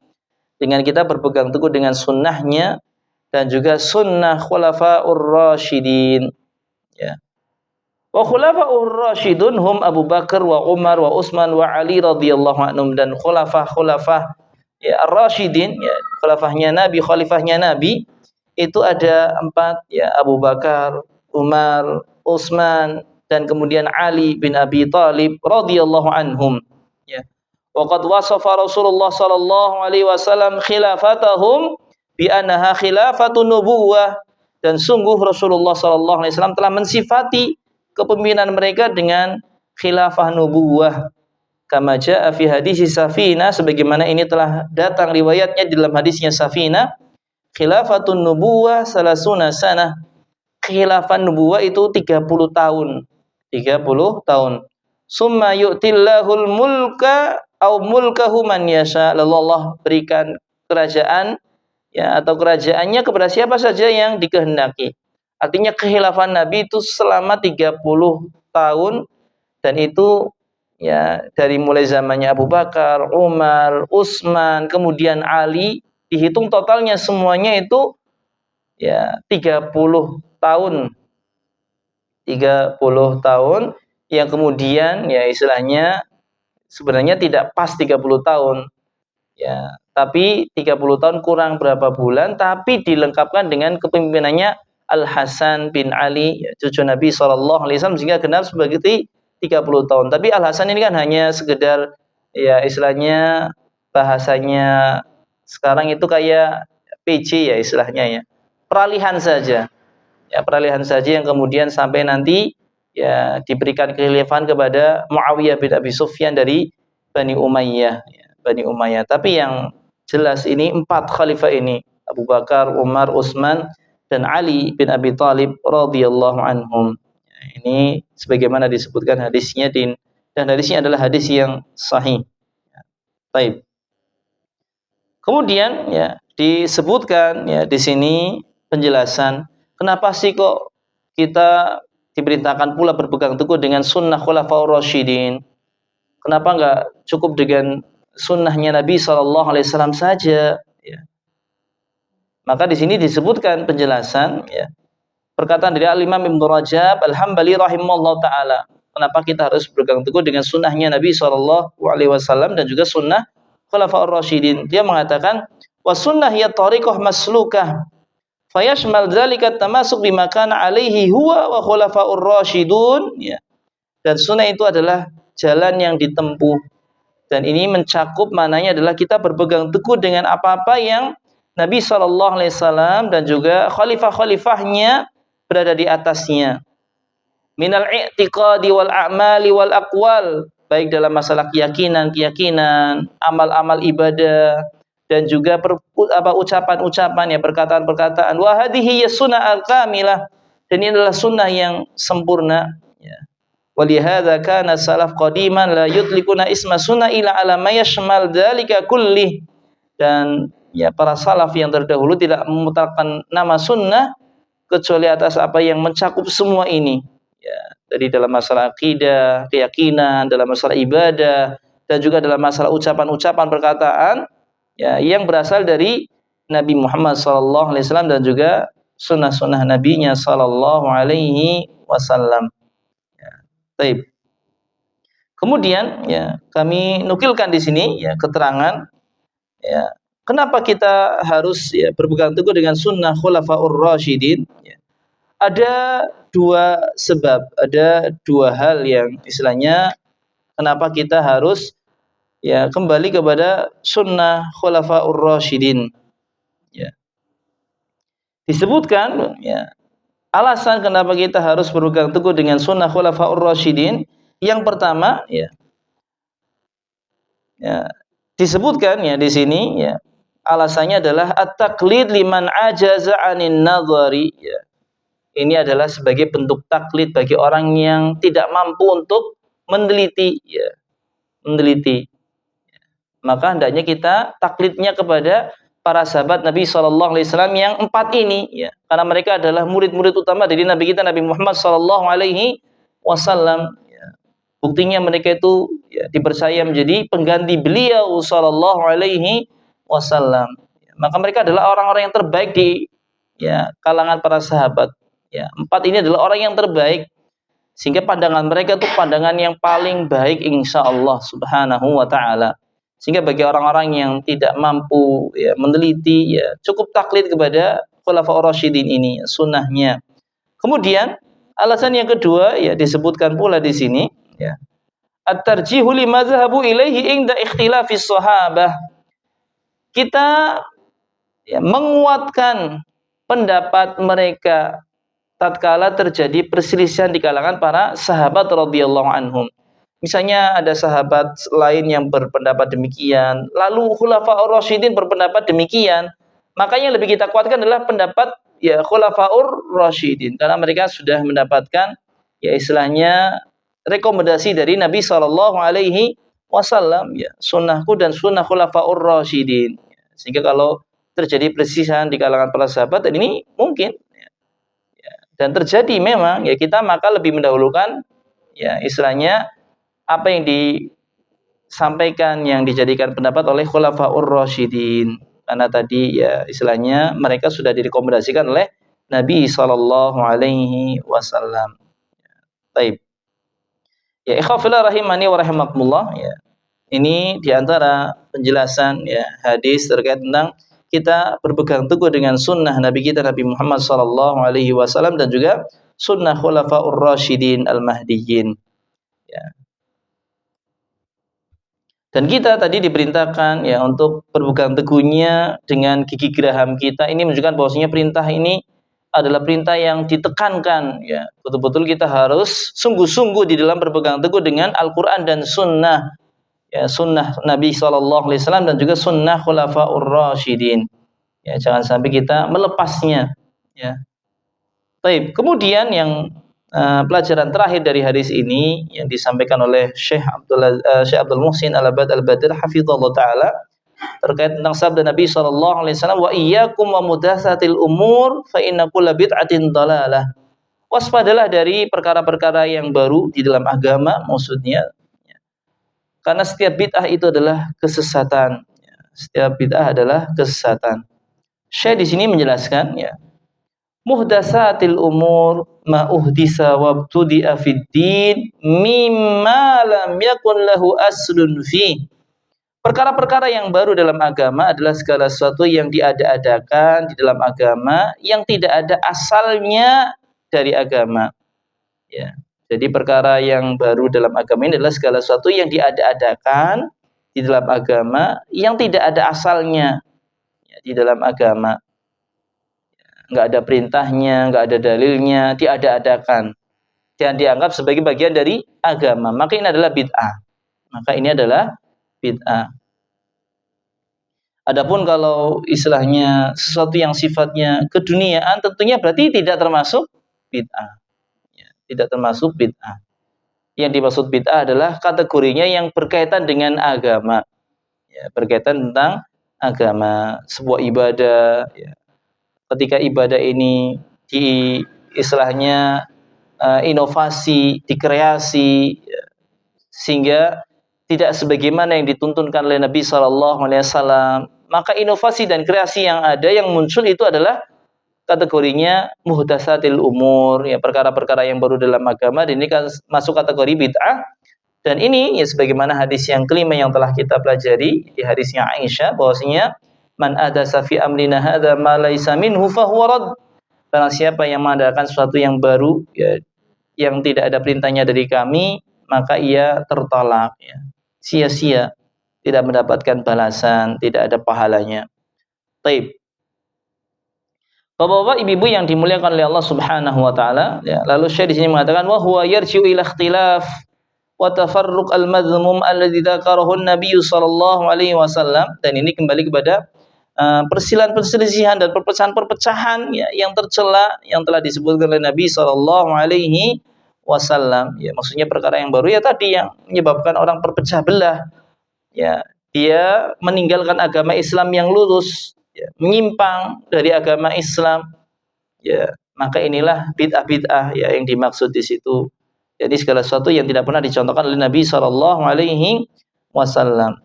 dengan kita berpegang teguh dengan sunnahnya dan juga sunnah khulafaur rasyidin. Wa khulafaur rasyidun hum Abu Bakar wa Umar wa Utsman wa Ali radhiyallahu anhum, dan khulafah ar-rasyidin, khulafahnya Nabi, khalifahnya Nabi itu ada 4, Abu Bakar, Umar, Utsman, dan kemudian Ali bin Abi Thalib radhiyallahu anhum. Wa qad wasafa Rasulullah sallallahu alaihi wasallam khilafatahum bi annaha khilafatun nubuwah, dan sungguh Rasulullah sallallahu alaihi wasallam telah mensifati kepemimpinan mereka dengan khilafah nubuwah. Kama jaa fi hadis Safina, sebagaimana ini telah datang riwayatnya di dalam hadisnya Safina, khilafatun nubuwah salasuna sanah, khilafah nubuwah itu 30 tahun. 30 tahun. Summa yu'tillahul mulka au mulkahu man yasha, lalu Allah berikan kerajaan atau kerajaannya kepada siapa saja yang dikehendaki. Artinya kekhilafan Nabi itu selama 30 tahun, dan itu dari mulai zamannya Abu Bakar, Umar, Utsman, kemudian Ali, dihitung totalnya semuanya itu 30 tahun. 30 tahun yang kemudian istilahnya sebenarnya tidak pas 30 tahun. Tapi 30 tahun kurang berapa bulan, tapi dilengkapkan dengan kepemimpinannya Al-Hasan bin Ali, cucu Nabi SAW, sehingga genap sebagai 30 tahun. Tapi Al-Hasan ini kan hanya sekedar istilahnya bahasanya sekarang itu kayak PJ istilahnya, peralihan saja. Peralihan saja yang kemudian sampai nanti diberikan kekhilafan kepada Muawiyah bin Abi Sufyan dari Bani Umayyah. Tapi yang jelas ini 4 khalifah ini, Abu Bakar, Umar, Utsman, dan Ali bin Abi Thalib radhiyallahu anhum. Ini sebagaimana disebutkan hadisnya dan hadisnya adalah hadis yang sahih. Baik. Kemudian ya disebutkan ya di sini penjelasan kenapa sih kok kita diperintahkan pula berpegang teguh dengan sunnah khulafaur rasyidin. Kenapa enggak cukup dengan sunnahnya Nabi sallallahu alaihi wasallam saja ya. Maka di sini disebutkan penjelasan ya. Perkataan dari Al-Imam Ibnu Rajab Al-Hambali rahimallahu taala. Kenapa kita harus berpegang teguh dengan sunnahnya Nabi sallallahu alaihi wasallam dan juga sunnah khulafaur rasyidin. Dia mengatakan wa sunnah ya tariqah maslukah fayashmal dzalika tamasuk bima kana alaihi huwa wa khulafaur rasyidun ya. Dan sunnah itu adalah jalan yang ditempuh. Dan ini mencakup maknanya adalah kita berpegang teguh dengan apa-apa yang Nabi sallallahu alaihi wasallam dan juga khalifah-khalifahnya berada di atasnya. Minal i'tiqadi wal a'mali wal aqwal, baik dalam masalah keyakinan, amal-amal ibadah dan juga ucapan-ucapan ya, perkataan-perkataan. Wa hadhihi sunnah al-kamilah, dan ini adalah sunnah yang sempurna ya. Walihadza kana salaf qadiman la yutlikuna isma sunnah ila ala ma yashmal dzalika kullih. Dan ya para salaf yang terdahulu tidak memutarkan nama sunnah kecuali atas apa yang mencakup semua ini ya, dari dalam masalah akidah, keyakinan, dalam masalah ibadah dan juga dalam masalah ucapan-ucapan perkataan ya yang berasal dari Nabi Muhammad sallallahu alaihi wasallam dan juga sunnah-sunnah nabinya sallallahu alaihi wasallam. Baik. Kemudian ya kami nukilkan di sini ya keterangan ya kenapa kita harus ya berpegang teguh dengan sunnah khulafaur rasyidin ya. Ada dua sebab, ada dua hal yang istilahnya kenapa kita harus ya kembali kepada sunnah khulafaur rasyidin ya. Disebutkan ya alasan kenapa kita harus berpegang teguh dengan sunnah khulafaur rasyidin. Yang pertama ya disebutkan ya di sini ya alasannya adalah at-taqlid liman ajaza 'anin nadhari ya. Ini adalah sebagai bentuk taklid bagi orang yang tidak mampu untuk meneliti ya, meneliti. Maka hendaknya kita taklidnya kepada para sahabat Nabi sallallahu alaihi wasallam yang empat ini ya, karena mereka adalah murid-murid utama dari Nabi kita Nabi Muhammad sallallahu alaihi wasallam. Buktinya mereka itu ya, dipercaya menjadi pengganti beliau sallallahu alaihi wasallam. Maka mereka adalah orang-orang yang terbaik di ya kalangan para sahabat. Ya, empat ini adalah orang yang terbaik sehingga pandangan mereka itu pandangan yang paling baik insyaallah subhanahu wa taala. Sehingga bagi orang-orang yang tidak mampu ya, meneliti ya cukup taklid kepada khulafaur rasyidin ini sunnahnya. Kemudian alasan yang kedua ya disebutkan pula di sini ya. At-tarjihu lima zahabu ilaihi inda ikhtilafis sahabah. Kita ya, menguatkan pendapat mereka tatkala terjadi perselisihan di kalangan para sahabat radhiyallahu anhum. Misalnya ada sahabat lain yang berpendapat demikian, lalu khulafaur rasyidin berpendapat demikian, maka yang lebih kita kuatkan adalah pendapat ya khulafaur rasyidin karena mereka sudah mendapatkan ya istilahnya rekomendasi dari Nabi sallallahu alaihi wasallam ya, sunnahku dan sunnah khulafaur rasyidin. Sehingga kalau terjadi perselisihan di kalangan para sahabat dan ini mungkin dan terjadi memang ya kita maka lebih mendahulukan ya istilahnya apa yang disampaikan yang dijadikan pendapat oleh khulafaur rasyidin karena tadi ya istilahnya mereka sudah direkomendasikan oleh Nabi sallallahu alaihi wasallam. Baik. Ya ikhwafillah rahimani wa rahimakumullah ya. Ini diantara penjelasan ya hadis terkait tentang kita berpegang teguh dengan sunnah Nabi kita Nabi Muhammad sallallahu alaihi wasallam dan juga sunnah khulafaur rasyidin al-mahdiyyin. Ya. Dan kita tadi diperintahkan ya untuk berpegang teguhnya dengan gigi geraham kita. Ini menunjukkan bahwasanya perintah ini adalah perintah yang ditekankan ya. Betul-betul kita harus sungguh-sungguh di dalam berpegang teguh dengan Al-Qur'an dan sunnah. Ya, sunnah Nabi sallallahu alaihi wasallam dan juga sunnah khulafaur rasyidin. Ya, jangan sampai kita melepasnya ya. Baik, kemudian yang pelajaran terakhir dari hadis ini yang disampaikan oleh Syekh Abdul Muhsin Al-Abad Al-Badir hafizallahu taala terkait tentang sabda Nabi sallallahu alaihi wasallam, wa iyyakum wa muhdatsatil umur fa inna kulla bid'atin dhalalah. Waspadalah dari perkara-perkara yang baru di dalam agama, maksudnya karena setiap bid'ah itu adalah kesesatan. Setiap bid'ah adalah kesesatan. Syekh di sini menjelaskan muhdatsatil umur ma uhdisa wabtudi'a fid din mimma lam yakun lahu aslun fi. Perkara-perkara yang baru dalam agama adalah segala sesuatu yang diada-adakan di dalam agama yang tidak ada asalnya dari agama. Ya. Jadi perkara yang baru dalam agama ini adalah segala sesuatu yang diada-adakan di dalam agama yang tidak ada asalnya di dalam agama. Nggak ada perintahnya, nggak ada dalilnya, diada-adakan dan dianggap sebagai bagian dari agama. Maka ini adalah bid'ah. Adapun kalau istilahnya sesuatu yang sifatnya keduniaan, tentunya berarti tidak termasuk bid'ah. Tidak termasuk bid'ah. Yang dimaksud bid'ah adalah kategorinya yang berkaitan dengan agama. Berkaitan tentang agama, sebuah ibadah. Ketika ibadah ini di istilahnya inovasi, dikreasi, sehingga tidak sebagaimana yang dituntunkan oleh Nabi SAW, maka inovasi dan kreasi yang ada yang muncul itu adalah kategorinya muhdatsatil umur, perkara-perkara yang baru dalam agama, dan ini kan masuk kategori bid'ah. Dan ini sebagaimana hadis yang kelima yang telah kita pelajari di hadisnya Aisyah, bahwasanya man ahdatsa fi amrina hadza ma laisa minhu fa huwa rad. Barang siapa yang mengadakan sesuatu yang baru yang tidak ada perintahnya dari kami, maka ia tertolak, sia-sia, tidak mendapatkan balasan, tidak ada pahalanya. Taib. Bapak-bapak, ibu-ibu yang dimuliakan oleh Allah Subhanahu wa taala, lalu Syekh di sini mengatakan wa huwa yarji'u ila ikhtilaf wa tafarruq al-madhmum alladzi dzakarahu an-nabiy sallallahu alaihi wasallam, dan ini kembali kepada perselisihan dan perpecahan-perpecahan yang tercela yang telah disebutkan oleh Nabi sallallahu alaihi wasallam. Maksudnya perkara yang baru tadi yang menyebabkan orang berpecah belah. Dia meninggalkan agama Islam yang lurus, menyimpang dari agama Islam. Maka inilah bid'ah-bid'ah yang dimaksud di situ. Jadi segala sesuatu yang tidak pernah dicontohkan oleh Nabi sallallahu alaihi wasallam.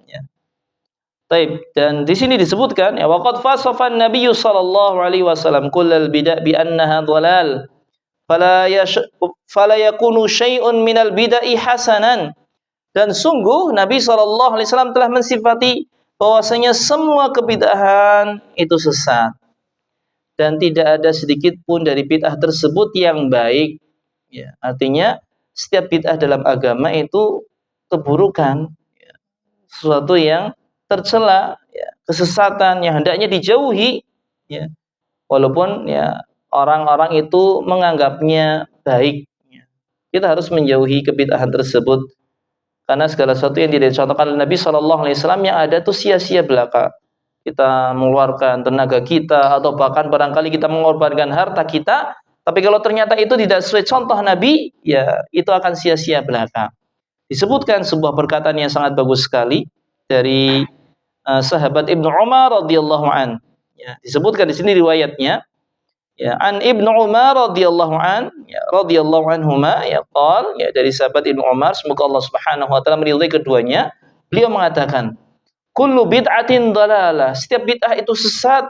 Taib. Dan di sini disebutkan waqad fasafa an-nabiy sallallahu alaihi wasallam kullal bid'ah bi annaha dhalal fala yakunu syai'un minal bid'ah hasanan. Dan sungguh Nabi sallallahu alaihi wasallam telah mensifati bahwasanya semua kebid'ahan itu sesat dan tidak ada sedikit pun dari bid'ah tersebut yang baik. Artinya setiap bid'ah dalam agama itu keburukan, sesuatu yang tercela, kesesatan yang hendaknya dijauhi, walaupun orang-orang itu menganggapnya baik. Kita harus menjauhi kebid'ahan tersebut, karena segala sesuatu yang tidak dicontohkan oleh Nabi SAW yang ada itu sia-sia belaka. Kita mengeluarkan tenaga kita atau bahkan barangkali kita mengorbankan harta kita, tapi kalau ternyata itu tidak sesuai contoh Nabi, itu akan sia-sia belaka. Disebutkan sebuah perkataan yang sangat bagus sekali dari sahabat Ibnu Umar radhiyallahu an. Disebutkan di sini riwayatnya. An Ibnu Umar radhiyallahu an, radhiyallahu anhuma, qol, dari sahabat Ibnu Umar, semoga Allah Subhanahu wa taala meridhai keduanya, beliau mengatakan, kullu bid'atin dhalalah, setiap bid'ah itu sesat,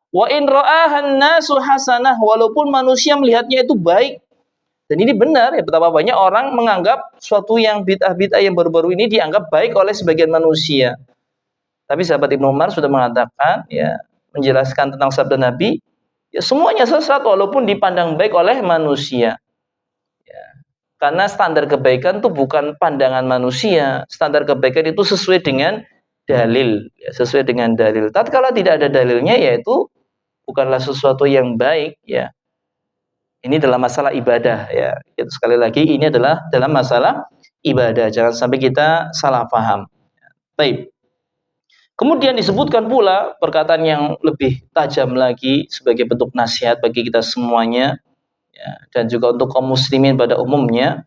wa in ra'ahan nasu hasanah, walaupun manusia melihatnya itu baik. Dan ini benar, betapa banyak orang menganggap suatu yang bid'ah-bid'ah yang baru-baru ini dianggap baik oleh sebagian manusia. Tapi sahabat Ibnu Umar sudah mengatakan, menjelaskan tentang sabda Nabi, semuanya sesat walaupun dipandang baik oleh manusia. Karena standar kebaikan itu bukan pandangan manusia. Standar kebaikan itu sesuai dengan dalil, sesuai dengan dalil. Tatkala tidak ada dalilnya, yaitu bukanlah sesuatu yang baik. Ini dalam masalah ibadah. Itu sekali lagi, ini adalah dalam masalah ibadah. Jangan sampai kita salah paham. Baik. Kemudian disebutkan pula perkataan yang lebih tajam lagi sebagai bentuk nasihat bagi kita semuanya. ya, dan juga untuk kaum muslimin pada umumnya,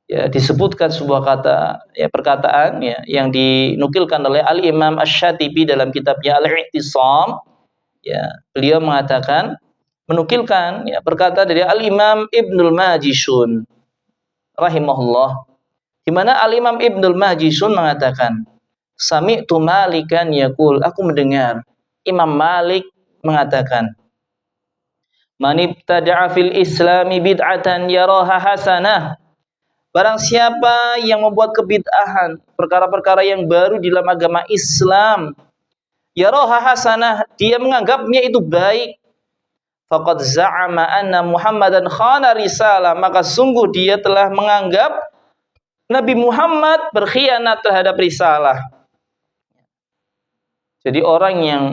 ya, disebutkan sebuah kata, ya, perkataan, ya, yang dinukilkan oleh Al-Imam Asy-Syatibi dalam kitabnya Al-I'tisam. Ya, beliau mengatakan, menukilkan, ya, perkataan dari Al-Imam Ibnul Majishun rahimahullah, di mana Al-Imam Ibnul Majishun mengatakan, sami'tu Malikan yaqul, aku mendengar Imam Malik mengatakan, man ibtada'a fil islami bid'atan yaraha hasanah, barang siapa yang membuat kebid'ahan, perkara-perkara yang baru di dalam agama Islam, yaraha hasanah, dia menganggapnya itu baik, faqad za'ama anna Muhammadan khana risalah, maka sungguh dia telah menganggap Nabi Muhammad berkhianat terhadap risalah. Jadi orang yang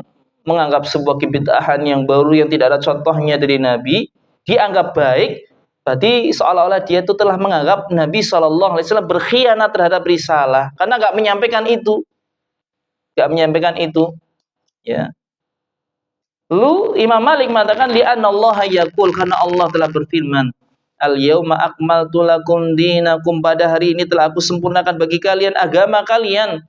menganggap sebuah kebid'ahan yang baru yang tidak ada contohnya dari Nabi dianggap baik, berarti seolah-olah dia itu telah menganggap Nabi SAW berkhianat terhadap risalah karena nggak menyampaikan itu, ya. Lalu Imam Malik mengatakan di anallaha yaqul, karena Allah telah berfirman, al-yauma akmaltu lakum dinakum, pada hari ini telah aku sempurnakan bagi kalian agama kalian.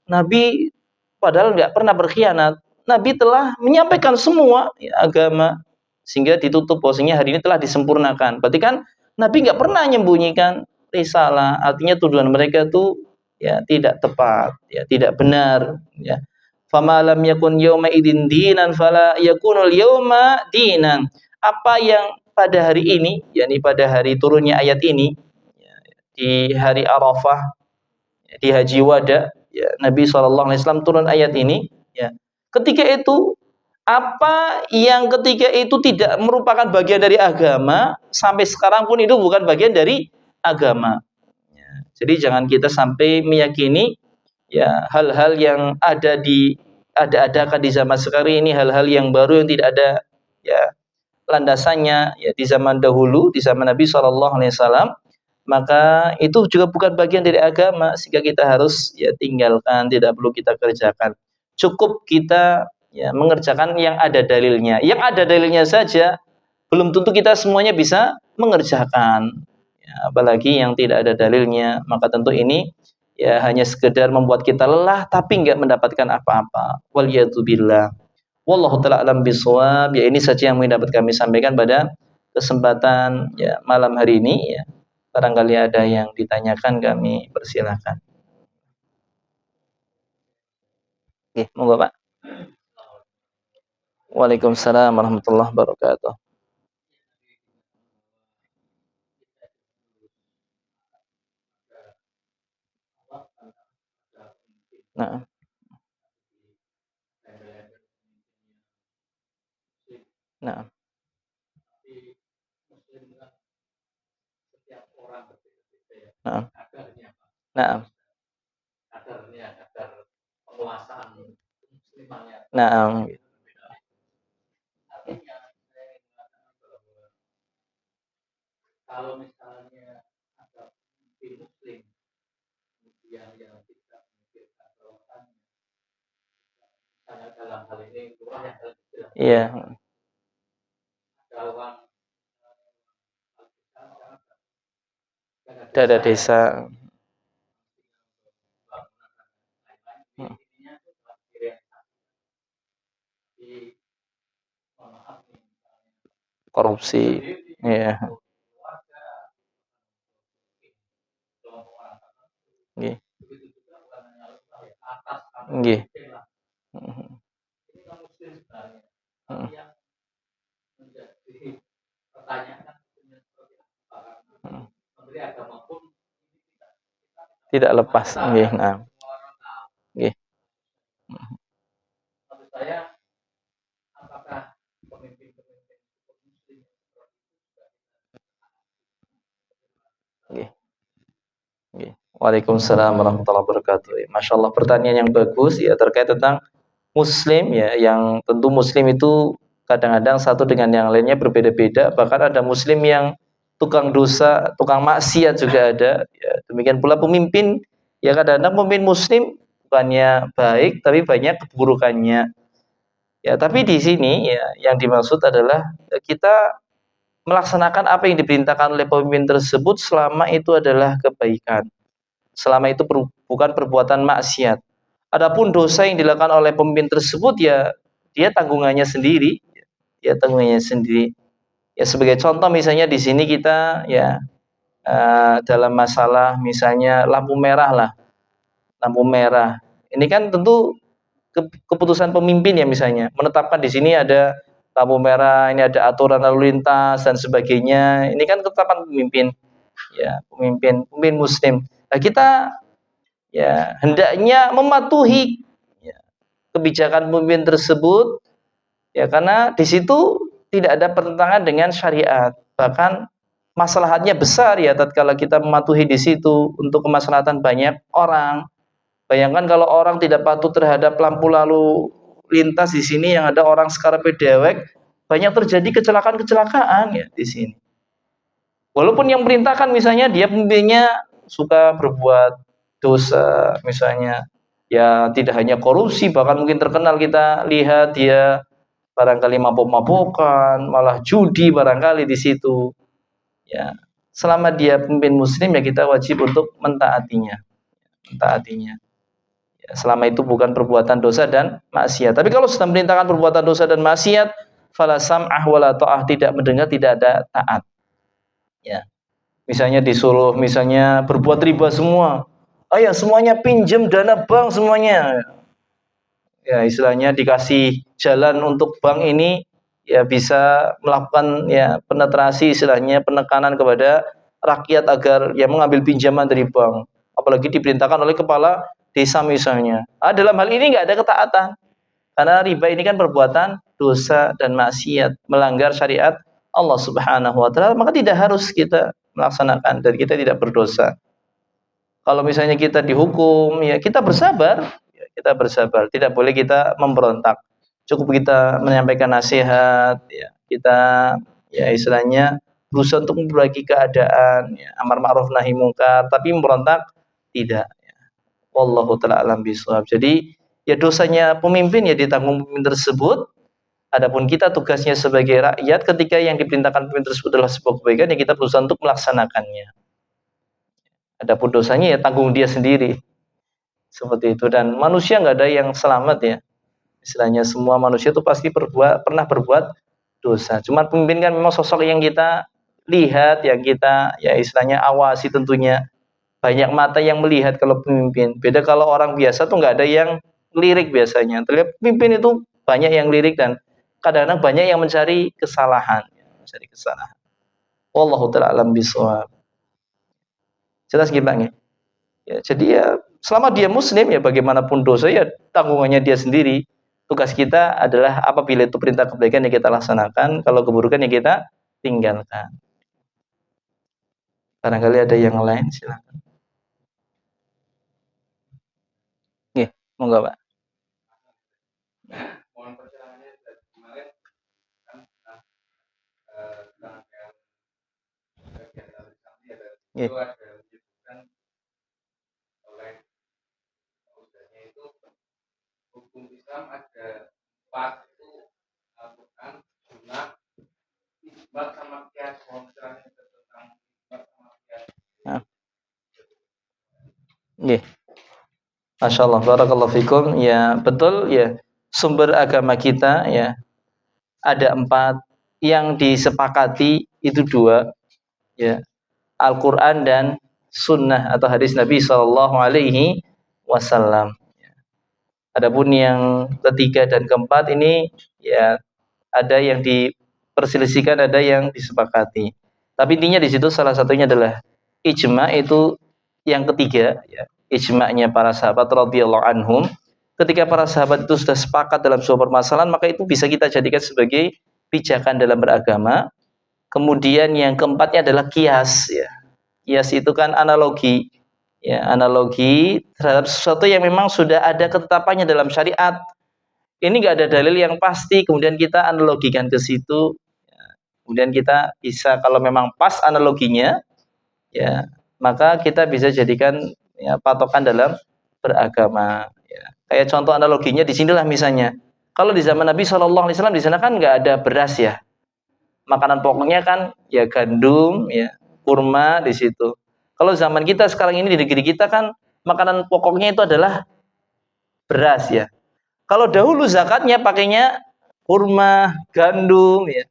Nabi padahal nggak pernah berkhianat. Nabi telah menyampaikan semua, ya, agama, sehingga ditutup posisinya hari ini telah disempurnakan. Berarti kan Nabi nggak pernah menyembunyikan risalah. Artinya tuduhan mereka itu, ya, tidak tepat, ya, tidak benar, ya. Fama lam yakun yauma idin dinan fala yakunul yauma dinan. Apa yang pada hari ini, yakni pada hari turunnya ayat ini, ya, di hari Arafah, ya, di Haji Wada, ya, Nabi SAW turun ayat ini, ya. Ketika itu apa yang ketika itu tidak merupakan bagian dari agama, sampai sekarang pun itu bukan bagian dari agama. Ya, jadi jangan kita sampai meyakini, ya, hal-hal yang ada-adakan di zaman sekarang ini, hal-hal yang baru yang tidak ada, ya, landasannya, ya, di zaman dahulu, di zaman Nabi SAW, maka itu juga bukan bagian dari agama, sehingga kita harus, ya, tinggalkan, tidak perlu kita kerjakan. Cukup kita, ya, mengerjakan yang ada dalilnya. Yang ada dalilnya saja belum tentu kita semuanya bisa mengerjakan, ya, apalagi yang tidak ada dalilnya. Maka tentu ini, ya, hanya sekedar membuat kita lelah tapi enggak mendapatkan apa-apa. Waliyadzubillah. Wallahu ta'ala alam bisawab. Ya, ini saja yang dapat kami sampaikan pada kesempatan, ya, malam hari ini, ya. Barangkali ada yang ditanyakan, kami persilahkan. Oke, monggo Pak. Waalaikumsalam warahmatullahi wabarakatuh. Nah, nah, nah, nah, nah, iya, dada desa. Hmm. Korupsi, iya, nggih, nggih. Mhm. Mhm. Mhm. Tidak lepas, nggih, nah, nggih. Mhm. Nggih, nggih. Waalaikumsalam warahmatullahi wabarakatuh. Masya Allah, pertanyaan yang bagus, ya, terkait tentang Muslim, ya, yang tentu Muslim itu kadang-kadang satu dengan yang lainnya berbeda-beda. Bahkan ada Muslim yang tukang dosa, tukang maksiat juga ada. Ya, demikian pula pemimpin, ya, kadang-kadang pemimpin Muslim bukannya baik, tapi banyak keburukannya. Ya, tapi di sini, ya, yang dimaksud adalah, ya, kita melaksanakan apa yang diperintahkan oleh pemimpin tersebut selama itu adalah kebaikan. Selama itu bukan perbuatan maksiat. Adapun dosa yang dilakukan oleh pemimpin tersebut ya dia tanggungannya sendiri. Dia tanggungannya sendiri. Ya sebagai contoh misalnya di sini kita ya dalam masalah misalnya lampu merah lah. Lampu merah. Ini kan tentu keputusan pemimpin ya misalnya menetapkan di sini ada lampu merah, ini ada aturan lalu lintas dan sebagainya. Ini kan ketetapan pemimpin, ya pemimpin Muslim. Nah kita ya hendaknya mematuhi ya, kebijakan pemimpin tersebut, ya karena di situ tidak ada pertentangan dengan syariat. Bahkan maslahatnya besar ya tatkala kita mematuhi di situ untuk kemaslahatan banyak orang. Bayangkan kalau orang tidak patuh terhadap lampu lalu lintas di sini yang ada orang sekarepe dewek, banyak terjadi kecelakaan-kecelakaan ya di sini. Walaupun yang perintahkan misalnya dia pemimpinnya suka berbuat dosa misalnya, ya tidak hanya korupsi, bahkan mungkin terkenal kita lihat dia barangkali mabuk-mabukan, malah judi barangkali di situ. Ya, selama dia pemimpin muslim ya kita wajib untuk mentaatinya. Mentaatinya. Selama itu bukan perbuatan dosa dan maksiat. Tapi kalau sudah merintahkan perbuatan dosa dan maksiat, fala sam'ah wala ta'ah, tidak mendengar, tidak ada taat. Ya. Misalnya disuruh misalnya berbuat riba semua. Ayo semuanya pinjam dana bank semuanya. Ya, istilahnya dikasih jalan untuk bank ini ya bisa melakukan ya penetrasi istilahnya penekanan kepada rakyat agar ya mengambil pinjaman dari bank. Apalagi diperintahkan oleh kepala desa misalnya. Dalam hal ini nggak ada ketaatan. Karena riba ini kan perbuatan dosa dan maksiat, melanggar syariat Allah Subhanahu wa taala, maka tidak harus kita melaksanakan dan kita tidak berdosa. Kalau misalnya kita dihukum, ya kita bersabar, ya, kita bersabar. Tidak boleh kita memberontak. Cukup kita menyampaikan nasihat, ya, kita ya istilahnya berusaha untuk memperbaiki keadaan, ya, amar ma'ruf nahi mungkar, tapi memberontak tidak. Wallahu ta'ala alam bishawab. Jadi ya dosanya pemimpin ya ditanggung pemimpin tersebut. Adapun kita tugasnya sebagai rakyat ketika yang diperintahkan pemimpin tersebut adalah sebuah kebaikan ya kita berusaha untuk melaksanakannya. Adapun dosanya ya tanggung dia sendiri. Seperti itu, dan manusia nggak ada yang selamat ya. Istilahnya semua manusia itu pasti pernah berbuat dosa. Cuman pemimpin kan memang sosok yang kita lihat, yang kita ya istilahnya awasi tentunya. Banyak mata yang melihat kalau pemimpin. Beda kalau orang biasa tuh nggak ada yang lirik biasanya. Terlihat pemimpin itu banyak yang lirik dan kadang-kadang banyak yang mencari kesalahan. Mencari kesalahan. Wallahu ta'ala alam bishawab. Jelas gimana? Ya, jadi ya selama dia muslim ya bagaimanapun dosa ya tanggungannya dia sendiri. Tugas kita adalah apabila itu perintah kebaikan yang kita laksanakan, kalau keburukan yang kita tinggalkan. Barangkali ada yang lain, silakan. Nggih, monggo, Pak. Mohon perkenalannya dari kemarin kan rangkaian kegiatan kami ada itu ada menyebutkan oleh ustaznya itu hukum Islam ada 4 itu Al-Quran, Sunnah, Ijma sama Qiyas. Mohon perkenalannya tentang Ijma sama Qiyas. Nggih. Masya Allah, barakallahu fikum. Ya betul ya, sumber agama kita ya ada 4, yang disepakati itu 2 ya, Al-Quran dan Sunnah atau hadis Nabi Shallallahu Alaihi Wasallam. Adapun yang ketiga dan keempat ini ya ada yang diperselisihkan, ada yang disepakati. Tapi intinya di situ salah satunya adalah ijma, itu yang ketiga ya. Ijma'nya para sahabat radhiyallahu anhum. Ketika para sahabat itu sudah sepakat dalam suatu permasalahan, maka itu bisa kita jadikan sebagai pijakan dalam beragama. Kemudian yang keempatnya adalah kias ya. Kias itu kan analogi. Ya, analogi terhadap sesuatu yang memang sudah ada ketetapannya dalam syariat. Ini enggak ada dalil yang pasti, kemudian kita analogikan ke situ. Ya, kemudian kita bisa kalau memang pas analoginya, ya, maka kita bisa jadikan ya, patokan dalam beragama. Ya. Kayak contoh analoginya di sinilah misalnya. Kalau di zaman Nabi Shallallahu Alaihi Wasallam di sana kan nggak ada beras ya, makanan pokoknya kan ya gandum, ya kurma di situ. Kalau zaman kita sekarang ini di negeri kita kan makanan pokoknya itu adalah beras ya. Kalau dahulu zakatnya pakainya kurma, gandum ya.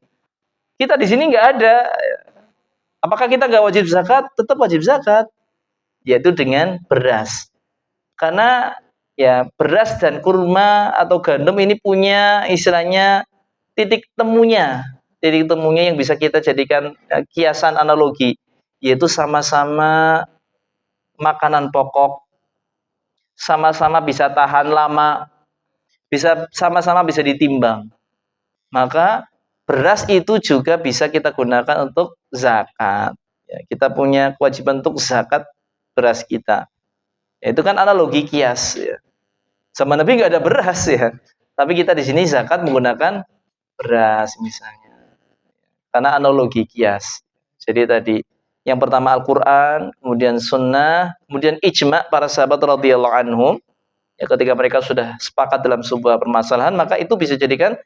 Kita di sini nggak ada. Apakah kita nggak wajib zakat? Tetap wajib zakat, yaitu dengan beras. Karena ya beras dan kurma atau gandum ini punya istilahnya titik temunya. Titik temunya yang bisa kita jadikan kiasan analogi, yaitu sama-sama makanan pokok, sama-sama bisa tahan lama, bisa sama-sama bisa ditimbang. Maka beras itu juga bisa kita gunakan untuk zakat. Ya, kita punya kewajiban untuk zakat beras kita. Ya, itu kan analogi kias. Ya. Sama Nabi nggak ada beras ya, tapi kita di sini zakat menggunakan beras misalnya. Karena analogi kias. Jadi tadi yang pertama Al-Quran, kemudian Sunnah, kemudian ijma para sahabat radhiyallahu anhum. Ya, ketika mereka sudah sepakat dalam sebuah permasalahan, maka itu bisa jadikan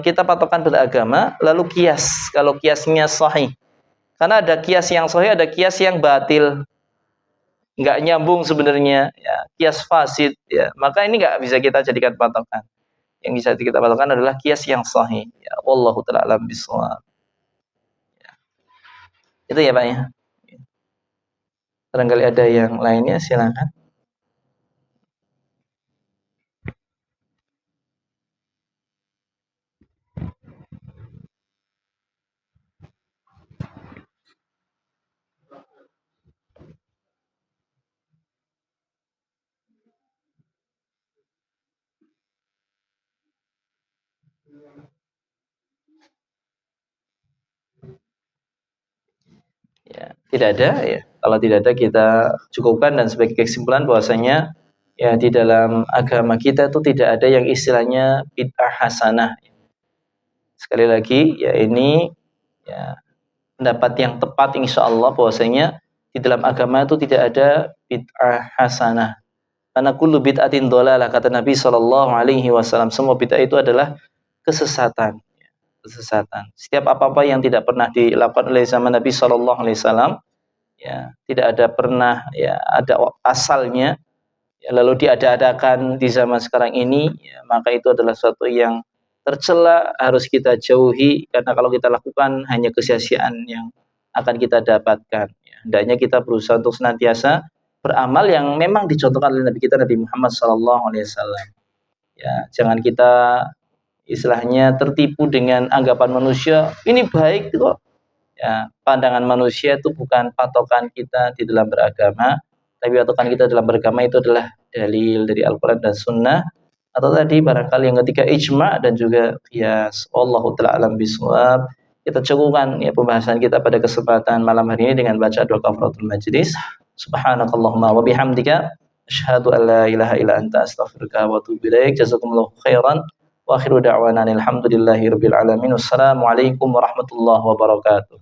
kita patokan beragama. Lalu kias, kalau kiasnya sahih, karena ada kias yang sahih, ada kias yang batil, nggak nyambung sebenarnya, ya, kias fasid, ya, maka ini nggak bisa kita jadikan patokan. Yang bisa kita patokan adalah kias yang sahih. Ya, wallahu ta'ala alam bishawab. Ya. Itu ya Pak ya. Barangkali ada yang lainnya, silakan. Ya, tidak ada ya. Kalau tidak ada kita cukupkan, dan sebagai kesimpulan bahwasanya ya di dalam agama kita itu tidak ada yang istilahnya bid'ah hasanah. Sekali lagi ya, ini ya pendapat yang tepat insyaallah bahwasanya di dalam agama itu tidak ada bid'ah hasanah. Karena kullu bid'atin dhalalah, kata Nabi sallallahu alaihi wasallam, semua bid'ah itu adalah kesesatan. Kesesatan. Setiap apa-apa yang tidak pernah dilakukan oleh zaman Nabi sallallahu alaihi wasallam, ya tidak ada pernah ya ada asalnya, ya, lalu diada-adakan di zaman sekarang ini, ya, maka itu adalah sesuatu yang tercela, harus kita jauhi, karena kalau kita lakukan hanya kesia-siaan yang akan kita dapatkan. Ya, hendaknya kita berusaha untuk senantiasa beramal yang memang dicontohkan oleh Nabi kita, Nabi Muhammad SAW. Ya, jangan kita istilahnya tertipu dengan anggapan manusia, ini baik kok. Ya, pandangan manusia itu bukan patokan kita di dalam beragama, tapi patokan kita dalam beragama itu adalah dalil dari Al-Quran dan Sunnah, atau tadi barangkali yang ketiga ijma dan juga qiyas. Wallahu ta'ala alam bishawab. Kita cukupkan ya pembahasan kita pada kesempatan malam hari ini dengan baca doa kafaratul majlis. Subhanakallahumma wa bihamdika asyhadu an la ilaha illa anta astaghfiruka wa atubu ilaik. Jazakumullahu khairan. Wa akhiru da'wana alhamdulillahi rabbil alamin. Wassalamualaikum warahmatullahi wabarakatuh.